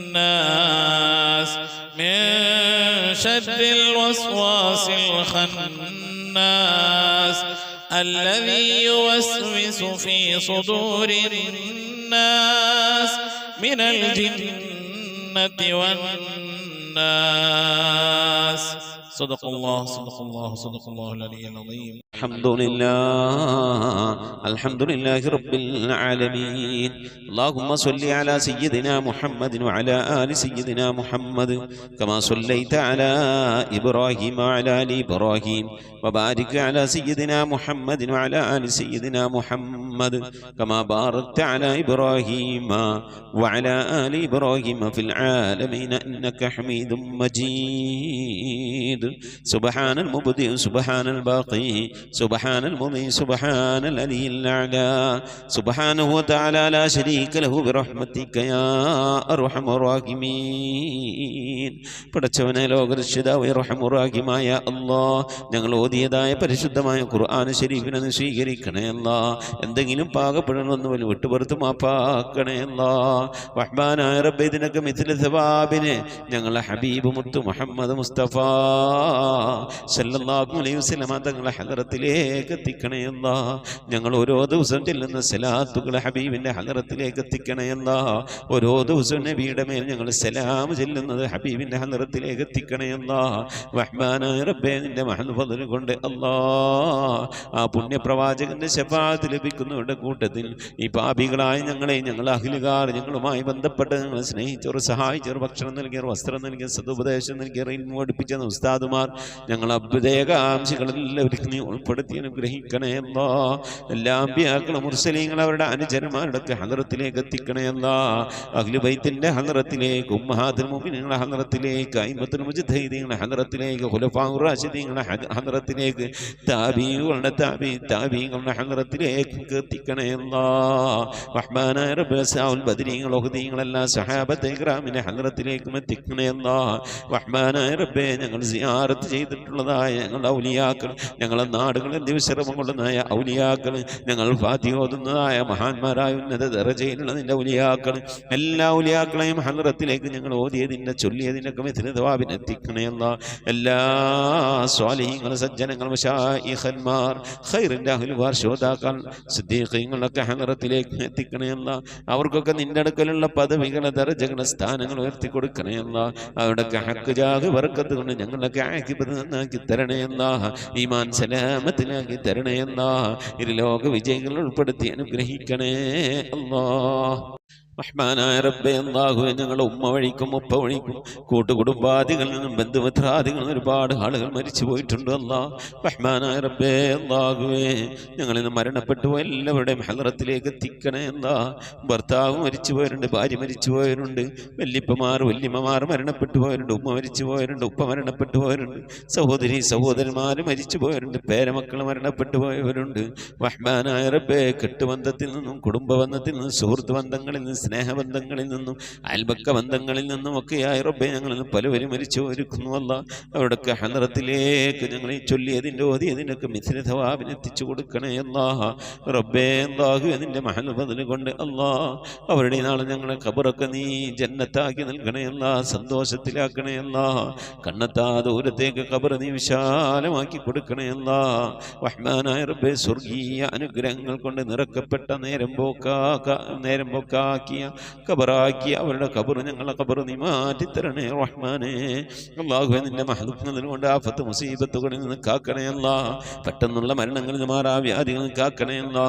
الناس من شر الوسواس الخناس الذي يوسوس في صدور الناس من الجنة والناس صدق الله صدق الله صدق الله العلي العظيم الحمد لله رب العالمين اللهم صل على سيدنا محمد وعلى آل سيدنا محمد كما صليت على إبراهيم وعلى آل إبراهيم وبارك على سيدنا محمد وعلى آل سيدنا محمد كما باركت على إبراهيم وعلى آل إبراهيم في العالمين إنك حميد مجيد سبحان المبدئ سبحان الباقي سبحان المضي سبحان العلي الأعلى سبحانه وتعالى لا شريك له برحمتك يا أرحم الراحمين പടച്ചവനെ ലോകരക്ഷിതാവേ റഹ്മായ അല്ലാഹ് ഞങ്ങൾ ഓതിയതായ പരിശുദ്ധമായ ഖുർആൻ ശരീഫിനെ സ്വീകരിക്കണേ അല്ലാഹ് എന്തെങ്കിലും പാകപ്പെടണമെന്ന് വലിയ വിട്ടുപുറത്ത് മാപ്പാക്കണേ അല്ലാഹ് റഹ്മാനായ റബ്ബേ ഇതിനൊക്കെ മിഥില സവാബിനെ ഞങ്ങളെ ഹബീബ് മുത്ത് മുഹമ്മദ് മുസ്തഫ സല്ലല്ലാഹു അലൈഹി വസല്ലം തങ്ങളെ ഹദറത്തിലേക്ക് എത്തിക്കണേ അല്ലാഹ് ഞങ്ങൾ ഓരോ ദിവസം ചെല്ലുന്ന സലാത്തുകൾ ഹബീബിന്റെ ഹദറത്തിലേക്ക് എത്തിക്കണേ അല്ലാഹ് ഓരോ ദിവസവും നബിയുടെ മേൽ ഞങ്ങൾ സലാം ചെല്ലുന്നത് ഹബീബിന്റെ ഹദറത്തിലേക്ക് എത്തിക്കണേ അല്ലാഹ് റഹ്മാനായ റബ്ബേ നിന്റെ മഹൽ ഫദ്ൽ കൊണ്ട് അല്ലാഹ് ആ പുണ്യപ്രവാചകന്റെ ശഫാഅത്ത് ലഭിക്കുന്നവരുടെ കൂട്ടത്തിൽ ഈ പാപികളായ ഞങ്ങളെ ഞങ്ങൾ അഹ്ലുകാർ ഞങ്ങളുമായി ബന്ധപ്പെട്ട് ഞങ്ങളെ സ്നേഹിച്ചവർ സഹായിച്ചവർ ഭക്ഷണം നൽകിയവർ വസ്ത്രം നൽകിയ സദുപദേശം നൽകിയവർ ഇൽമു പഠിപ്പിച്ച ഉസ്താദുമാർ ഞങ്ങൾ അഭ്യുദയകാംക്ഷികളെല്ലാവരും നീ ഉൾപ്പെടുത്തി അനുഗ്രഹിക്കണേ അല്ലാഹ് എല്ലാ അമ്പിയാക്കളും മുർസലീങ്ങൾ അവരുടെ അനുചരന്മാരുടെ ഹദറത്തിലേക്ക് എത്തിക്കണേ അല്ലാഹ് അഹ്ലു ബൈത്തിന്റെ ഹദറത്തിലേക്ക് ഉമ്മഹാത്തുൽ മുഅ്മിനീങ്ങളുടെ ഹദറത്തിലേക്ക് അയിമ്മത്തുൽ മുജ്തഹിദീങ്ങളുടെ ഹദറത്തിലേക്ക് ഖുലഫാഉർ റാഷിദീങ്ങളുടെ ഹദറത്തിലേക്ക് താബീങ്ങളുടെ താബീങ്ങളുടെ ഹദറത്തിലേക്ക് എത്തിക്കണേ അല്ലാഹ് റഹ്മാനായ റബ്ബേ സഅൽ ബദരീങ്ങൾ ഉഹദീങ്ങൾ എല്ലാ സഹാബത്തെ ഇക്റാമിന്റെ ഹദറത്തിലേക്കും എത്തിക്കണേ അല്ലാഹ് റഹ്മാനായ റബ്ബേ ഞങ്ങൾ സിയാറത്ത് ചെയ്തിട്ടുള്ളതായ ഞങ്ങളുടെ ഔലിയാക്കൾ ഞങ്ങളുടെ നാടുകളിൽ ദിവസരമം കൊള്ളുന്നതായ ഔലിയാക്കൾ ഞങ്ങൾ ഫാത്തിഹ ഓതുന്നതായ മഹാന്മാരായ ഉന്നത ദറജയിലുള്ള നിന്റെ ഔലിയാക്കൾ എല്ലാ ഔലിയാക്കളെയും ഹദറത്തിലേക്ക് ഞങ്ങൾ ഓതിയതിൻ്റെ ചൊല്ലിയതിൻ്റെയൊക്കെ മിഥില സവാബിനെ എത്തിക്കണേ അല്ലാഹ് എല്ലാ സ്വാലിഹീങ്ങൾ സജ്ജനങ്ങൾ മശായിഖന്മാർ ഖൈറിൻ്റെ അഹ്ലുകാർ ശോതാക്കൾ സിദ്ദീഖീങ്ങളൊക്കെ ഹദറത്തിലേക്ക് എത്തിക്കണേ അല്ലാഹ് അവർക്കൊക്കെ നിന്റെ അടുക്കലുള്ള പദവികളെ ദറജകളെ സ്ഥാനങ്ങൾ ഉയർത്തി കൊടുക്കണേ അല്ലാഹ് അവരുടെയൊക്കെ ഹക്ക് ജാഹ് ബർക്കത്ത് കൊണ്ട് ഞങ്ങളൊക്കെ ആക്കിബത്ത് നന്നാക്കി തരണേ അല്ലാഹ് ഈമാൻ സലാമത്തിലാക്കി തരണേ അല്ലാഹ് ഇരുലോക വിജയികൾ ഉൾപ്പെടുത്തി അനുഗ്രഹിക്കണേ അല്ലാഹ് റഹ്മാനായ റബ്ബേ അല്ലാഹുവേ ഞങ്ങളുടെ ഉമ്മ വഴിക്കും ഉപ്പ വഴിക്കും കൂട്ടുകുടുംബാദികളിൽ നിന്നും ബന്ധുമിത്രാദികളിൽ നിന്നും ഒരുപാട് ആളുകൾ മരിച്ചു പോയിട്ടുണ്ട് അല്ലാഹ് റഹ്മാനായ റബ്ബേ അല്ലാഹുവേ ഞങ്ങളിൽ നിന്ന് മരണപ്പെട്ടു എല്ലാവരുടെയും ഹദറത്തിലേക്ക് എത്തിക്കണേ അല്ലാഹ് ഭർത്താവ് മരിച്ചു പോയവരുണ്ട് ഭാര്യ മരിച്ചു പോയവരുണ്ട് വല്യപ്പമാർ വല്യമ്മമാർ മരണപ്പെട്ടു പോയവരുണ്ട് ഉമ്മ മരിച്ചു പോയവരുണ്ട് ഉപ്പ മരണപ്പെട്ടു പോയവരുണ്ട് സഹോദരി സഹോദരന്മാർ മരിച്ചു പോയവരുണ്ട് പേരമക്കൾ മരണപ്പെട്ടു പോയവരുണ്ട് റഹ്മാനായ റബ്ബേ കെട്ടുബന്ധത്തിൽ നിന്നും കുടുംബബന്ധത്തിൽ നിന്നും സുഹൃത്ത് ബന്ധങ്ങളിൽ നിന്നും സ്നേഹബന്ധങ്ങളിൽ നിന്നും അയൽപക്ക ബന്ധങ്ങളിൽ നിന്നും ഒക്കെയായി റബ്ബേ ഞങ്ങളിൽ പലവരും മരിച്ചു ഒരുക്കുന്നു അല്ലാഹ് അവരുടെയൊക്കെ ഹദറത്തിലേക്ക് ഞങ്ങൾ ഈ ചൊല്ലിയതിൻ്റെ ഓതിയതിൻ്റെയൊക്കെ മിഥില സവാബിനെ എത്തിച്ചു കൊടുക്കണേ അല്ലാഹ് റബ്ബേ അല്ലാഹു അതിൻ്റെ മഹൽ ഫദ്ൽ കൊണ്ട് അല്ലാഹ് അവരുടെ നാളെ ഞങ്ങളെ ഖബറൊക്കെ നീ ജന്നത്താക്കി നൽകണേ അല്ലാഹ് സന്തോഷത്തിലാക്കണേ അല്ലാഹ് കണ്ണെത്താ ദൂരത്തേക്ക് ഖബർ നീ വിശാലമാക്കി കൊടുക്കണേ അല്ലാഹ് റഹ്മാനായ റബ്ബേ സ്വർഗീയ അനുഗ്രഹങ്ങൾ കൊണ്ട് നിറക്കപ്പെട്ട നേരം പോക്കാക്കി ഖബറാക്കിയ അവരുടെ ഖബർ ഞങ്ങളെ ഖബർ നീ മാറ്റിത്തരണേ റഹ്മാനേ. അല്ലാഹുവേ നിന്റെ മഹ്ലൂഖുകളിൽ കൊണ്ട് ആഫത്ത് മുസീബത്തുകളിൽ നിന്ന് കാക്കണേ അല്ലാ. പെട്ടെന്നുള്ള മരണങ്ങളിൽ നിന്ന് മാറാവ്യാധികളിൽ നിന്ന് കാക്കണേ അല്ലാ.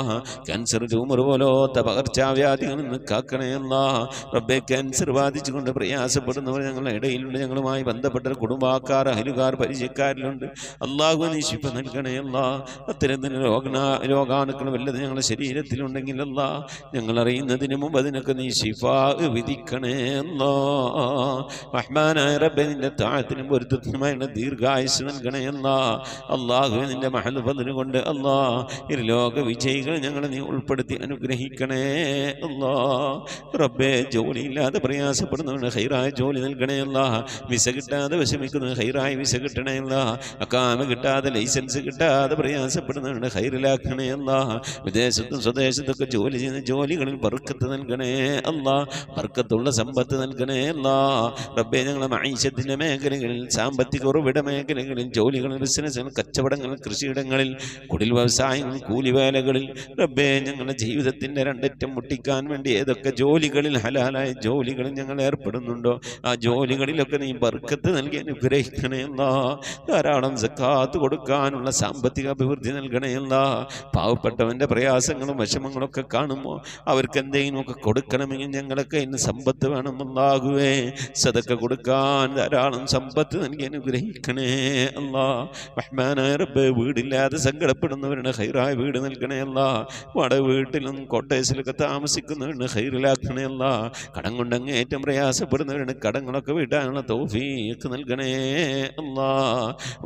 ക്യാൻസർ ട്യൂമർ പോലത്തെ പകർച്ചാവ്യാധികളിൽ നിന്ന് കാക്കണേ അല്ലാ. റബ്ബേ ക്യാൻസർ ബാധിച്ചുകൊണ്ട് പ്രയാസപ്പെടുന്നവർ ഞങ്ങളുടെ ഇടയിലുണ്ട്. ഞങ്ങളുമായി ബന്ധപ്പെട്ട കുടുംബക്കാർ അയലുകാർ പരിചയക്കാരിലുണ്ട്. അല്ലാഹു നീ ശിഫ നൽകണേ അല്ലാ. അത്തരത്തിന് രോഗാണുക്കൾ വല്ലത് ഞങ്ങളുടെ ശരീരത്തിലുണ്ടെങ്കിൽ അല്ലാ ഞങ്ങൾ അറിയുന്നതിന് മുമ്പ് അതിനൊക്കെ നീ ശിഫാ വിധിക്കണേ അല്ലാ. റഹ്മാനായ റബ്ബേ നിന്റെ താഴത്തിനും പൊരുത്തത്തിനുമായുള്ള ദീർഘായുസ് നൽകണേ അല്ലാ. അല്ലാഹുവേ നിന്റെ മഹൽ ഫദ്ല് കൊണ്ട് അല്ലാ ലോക വിജയികൾ ഞങ്ങളെ നീ ഉൾപ്പെടുത്തി അനുഗ്രഹിക്കണേ അല്ലാ. റബ്ബേ ജോലിയില്ലാതെ പ്രയാസപ്പെടുന്നവന് ഹൈറായ ജോലി നൽകണേ അല്ലാ. വിസ കിട്ടാതെ വിഷമിക്കുന്നത് ഹൈറായ വിസ കിട്ടണേ അല്ലാ. അക്കാമ കിട്ടാതെ ലൈസൻസ് കിട്ടാതെ പ്രയാസപ്പെടുന്നവരുടെ ഹൈറിലാക്കണേ അല്ലാ. വിദേശത്തും സ്വദേശത്തൊക്കെ ജോലി ചെയ്യുന്ന ജോലികളിൽ ബർക്കത്ത് നൽകണേ അല്ലാ. ബർക്കത്തുള്ള സമ്പത്ത് നൽകണേ അല്ലാ. റബ്ബേ ഞങ്ങളെ മഈശത്തിന്റെ മേഖലകളിൽ സാമ്പത്തിക ഉറവിട മേഖലകളിൽ ജോലികളിൽ ബിസിനസ്സുകൾ കച്ചവടങ്ങൾ കൃഷിയിടങ്ങളിൽ കുടിൽ വ്യവസായങ്ങൾ കൂലിവേലകളിൽ റബ്ബേ ഞങ്ങളുടെ ജീവിതത്തിന്റെ രണ്ടറ്റം മുട്ടിക്കാൻ വേണ്ടി ഏതൊക്കെ ജോലികളിൽ ഹലാലായ ജോലികളിൽ ഞങ്ങൾ ഏർപ്പെടുന്നുണ്ടോ ആ ജോലികളിലൊക്കെ നീ ബർക്കത്ത് നൽകി അനുഗ്രഹിക്കണേ അല്ലാ. ധാരാളം സക്കാത്ത് കൊടുക്കാനുള്ള സാമ്പത്തിക അഭിവൃദ്ധി നൽകണേ അല്ലാ. പാവപ്പെട്ടവന്റെ പ്രയാസങ്ങളും വിഷമങ്ങളൊക്കെ കാണുമ്പോൾ അവർക്ക് എന്തെങ്കിലുമൊക്കെ കൊടുക്കണമെങ്കിൽ ഞങ്ങളൊക്കെ ഇന്ന് സമ്പത്ത് വേണം അല്ലാഹുവേ. സദക്ക കൊടുക്കാൻ ധാരാളം സമ്പത്ത് നൽകി അനുഗ്രഹിക്കണേ അല്ലാ. റഹ്മാനായ റബ്ബേ വീടില്ലാതെ സങ്കടപ്പെടുന്നവരുടെ ഹൈറായ വീട് നൽകണേ അല്ലാ. വാടക വീട്ടിലും കോട്ടേഴ്സിലൊക്കെ താമസിക്കുന്നവരുടെ ഹൈറിലാക്കണേ അല്ലാ. കടം കൊണ്ട് അങ്ങേറ്റം പ്രയാസപ്പെടുന്നവരുടെ കടങ്ങളൊക്കെ വീട്ടാനുള്ള തൗഫീഖ് നൽകണേ അല്ലാ.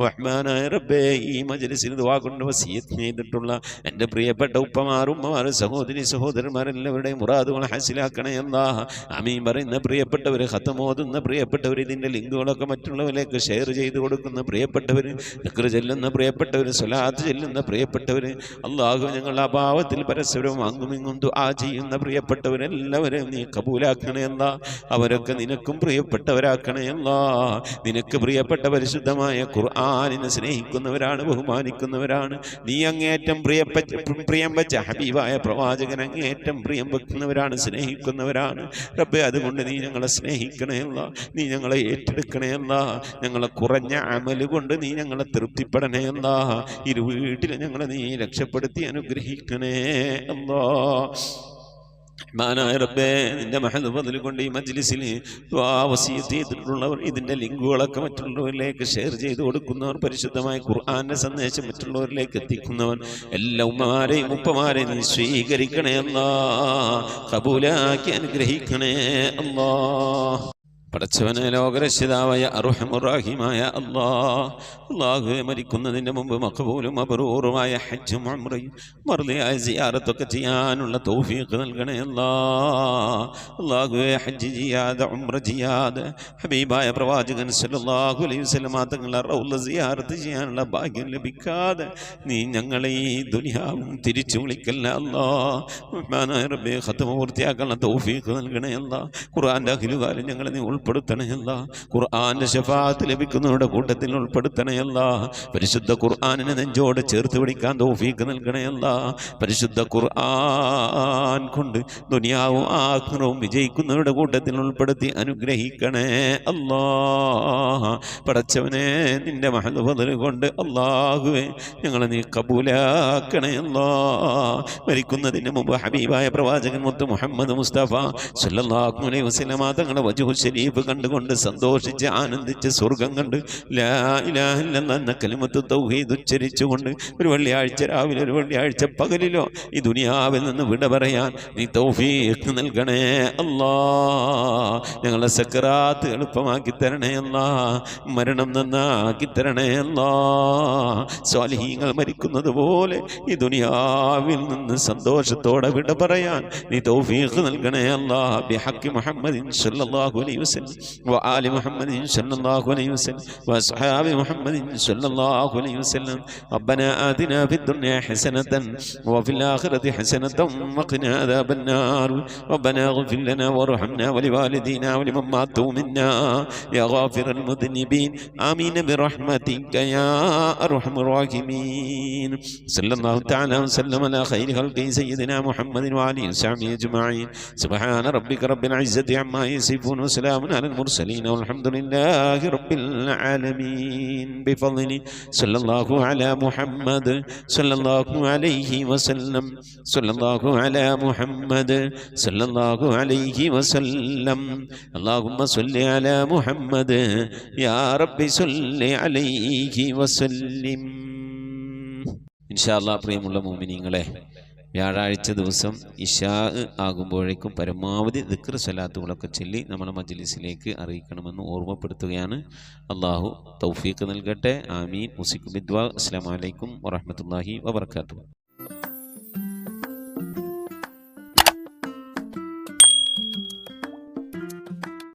റഹ്മാനായ റബ്ബേ ഈ മജ്ലിസിൽ ദുആ കൊണ്ട് വസിയത്ത് ചെയ്തിട്ടുള്ള എൻ്റെ പ്രിയപ്പെട്ട ഉപ്പമാർ ഉമ്മമാർ സഹോദരി സഹോദരന്മാരെല്ലാവരുടെയും മുറാദുകൾ ഹാസിലാക്കണേ അല്ലാ. ആമീൻ പറയുന്ന പ്രിയപ്പെട്ടവർ ഖത്മോതുന്ന പ്രിയപ്പെട്ടവർ ഇതിൻ്റെ ലിങ്കുകളൊക്കെ മറ്റുള്ളവരിലേക്ക് ഷെയർ ചെയ്ത് കൊടുക്കുന്ന പ്രിയപ്പെട്ടവർ ദിക്ർ ചെല്ലുന്ന പ്രിയപ്പെട്ടവർ സ്വലാത്ത് ചെല്ലുന്ന പ്രിയപ്പെട്ടവർ അല്ലാഹു ഞങ്ങളുടെ അഭാവത്തിൽ പരസ്പരം അങ്ങുമിങ്ങും ദുആ ചെയ്യുന്ന പ്രിയപ്പെട്ടവരെല്ലാവരെയും നീ കബൂലാക്കണേ അല്ലാ. അവരൊക്കെ നിനക്കും പ്രിയപ്പെട്ടവരാക്കണേ അല്ലാ. നിനക്ക് പ്രിയപ്പെട്ട പരിശുദ്ധമായ ഖുർആനിനെ സ്നേഹിക്കുന്നവരാണ്, ബഹുമാനിക്കുന്നവരാണ്. നീ അങ്ങേറ്റം പ്രിയം വെച്ച ഹബീബായ പ്രവാചകൻ അങ്ങേറ്റം പ്രിയം വെക്കുന്നവരാണ്, സ്നേഹിക്കുന്നവരാണ്. റബ്ബേ അതുകൊണ്ട് നീ ഞങ്ങളെ സ്നേഹിക്കണേ അല്ലാ. നീ ഞങ്ങളെ ഏറ്റെടുക്കണേ അല്ലാ. ഞങ്ങളെ കുറഞ്ഞ അമല് കൊണ്ട് നീ ഞങ്ങളെ തൃപ്തിപ്പെടണേ അല്ലാ. ഇരു വീട്ടിൽ ഞങ്ങളെ നീ രക്ഷപ്പെടുത്തി അനുഗ്രഹിക്കണേ അല്ലാ. റഹ്മാനായ റബ്ബേ നിന്റെ മഹദ് ഫദ്ൽ കൊണ്ട് ഈ മജ്ലിസിൽ ദുആ വസിയത്ത് ചെയ്തിട്ടുള്ളവർ ഇതിൻ്റെ ലിങ്കുകളൊക്കെ മറ്റുള്ളവരിലേക്ക് ഷെയർ ചെയ്ത് കൊടുക്കുന്നവർ പരിശുദ്ധമായ ഖുർആന്റെ സന്ദേശം മറ്റുള്ളവരിലേക്ക് എത്തിക്കുന്നവർ എല്ലാ ഉമ്മമാരെയും ഉപ്പമാരെയും നീ സ്വീകരിക്കണേ അല്ലാ. ഖബൂലാക്കി അനുഗ്രഹിക്കണേ അല്ലാ. പടച്ചവനെ ലോകരക്ഷിതാവായ അർഹമുർ-റഹീമായ അല്ലാഹുവേ മരിക്കുന്നതിന് മുമ്പ് മഖബൂലും മബ്റൂറുമായ ഹജ്ജും ഉംറയും മർദിയായ സിയാറത്തൊക്കെ ചെയ്യാനുള്ള തൗഫീഖ് നൽകണേ അല്ലാഹുവേ. ഹജ്ജ് ചെയ്യാതെ ഉംറ ചെയ്യാതെ ഹബീബായ പ്രവാചകൻ സല്ലല്ലാഹു അലൈഹി വസല്ലം തങ്ങളുടെ റൗള സിയാറത്ത് ചെയ്യാനുള്ള ഭാഗ്യം ലഭിക്കാതെ നീ ഞങ്ങളെ ഈ ദുനിയാവും തിരിച്ചു വിളിക്കല്ല അല്ലാഹ്. റബ്ബേ ഖത്മ പൂർത്തിയാക്കാനുള്ള തൗഫീഖ് നൽകണേ അല്ലാഹ്. ഖുർആന്റെ അഖിലുകാലം ഞങ്ങളെ നീ ഉൾപ്പെടുത്തണേ അല്ലാഹ്. ഖുർആന്റെ ശഫാഅത്ത് ലഭിക്കുന്നവരുടെ കൂട്ടത്തിൽ ഉൾപ്പെടുത്തണേ അല്ലാഹ്. പരിശുദ്ധ ഖുർആനിനെ നെഞ്ചോട് ചേർത്ത് പിടിക്കാൻ തൗഫീഖ് നൽകണേ അല്ലാഹ്. പരിശുദ്ധ ഖുർആൻ കൊണ്ട് ദുനിയാവും ആഖിറവും വിജയിക്കുന്നവരുടെ കൂട്ടത്തിൽ ഉൾപ്പെടുത്തി അനുഗ്രഹിക്കണേ അല്ലാഹ്. പടച്ചവനെ നിന്റെ മഹദ് ഫദ്ൽ കൊണ്ട് അല്ലാഹുവേ ഞങ്ങളെ നീ കബൂലാക്കണേ അല്ലാഹ്. മരിക്കുന്നതിന് മുമ്പ് ഹബീബായ പ്രവാചകൻ മുത്ത് മുഹമ്മദ് മുസ്തഫ സല്ലല്ലാഹു അലൈഹി വസല്ലം തങ്ങളുടെ വജ്ഹു ശരീഫ് കണ്ടുകൊണ്ട് സന്തോഷിച്ച് ആനന്ദിച്ച് സ്വർഗം കണ്ട് ലാ ഇലാഹ ഇല്ലല്ലാഹ് എന്ന കലിമത്ത് തൗഹീദ് ഉച്ചരിച്ചുകൊണ്ട് ഒരു വെള്ളിയാഴ്ച രാവിലെ ഒരു വെള്ളിയാഴ്ച പകലിലോ ഈ ദുനിയാവിൽ നിന്ന് വിട പറയാൻ നീ തൗഫീഖ് നൽകണേ അല്ലാഹ്. ഞങ്ങളെ സക്കറാത്ത് എളുപ്പമാക്കി തരണേ അല്ലാഹ്. മരണം നന്നാക്കി തരണേ അല്ലാഹ്. സ്വാലിഹീങ്ങൾ മരിക്കുന്നത് പോലെ ഈ ദുനിയാവിൽ നിന്ന് സന്തോഷത്തോടെ വിട പറയാൻ നീ തൗഫീഖ് നൽകണേ അല്ലാഹ്. ബിഹഖി മുഹമ്മദിൻ സല്ലല്ലാഹു അലൈഹി വസല്ലം وسلم وآل محمد صلى الله عليه وسلم وأصحاب محمد صلى الله عليه وسلم ربنا آتنا في الدنيا حسنة وفي الآخرة حسنة وقنا عذاب النار ربنا اغفر لنا وارحمنا ولوالدينا ولمن ماتوا منا يا غافر المذنبين آمين برحمتك يا أرحم الراحمين صلى الله تعالى وسلم على خير خلقه سيدنا محمد وعلى وصحبه أجمعين سبحان ربك رب العزة عما يصفون وسلام على المرسلين والحمد لله رب العالمين بفضله صلى الله على محمد صلى الله عليه وسلم صلى الله على محمد صلى الله عليه وسلم اللهم صل على محمد يا رب صل عليه وسلم ഇൻഷാ അല്ലാഹ്. പ്രിയമുള്ള മുഅ്മിനീങ്ങളെ, വ്യാഴാഴ്ച ദിവസം ഇശാ ആകുമ്പോഴേക്കും പരമാവധി ദിക്ർ സ്വലാത്തുകളൊക്കെ ചൊല്ലി നമ്മളെ മജ്ലിസിലേക്ക് അറിയിക്കണമെന്ന് ഓർമ്മപ്പെടുത്തുകയാണ്. അള്ളാഹു തൗഫീഖ് നൽകട്ടെ. ആമീൻ. മുസിക് ബിദ്വാ. അസ്സലാമു അലൈക്കും വറഹ്മത്തുള്ളാഹി വബറകാതുഹു.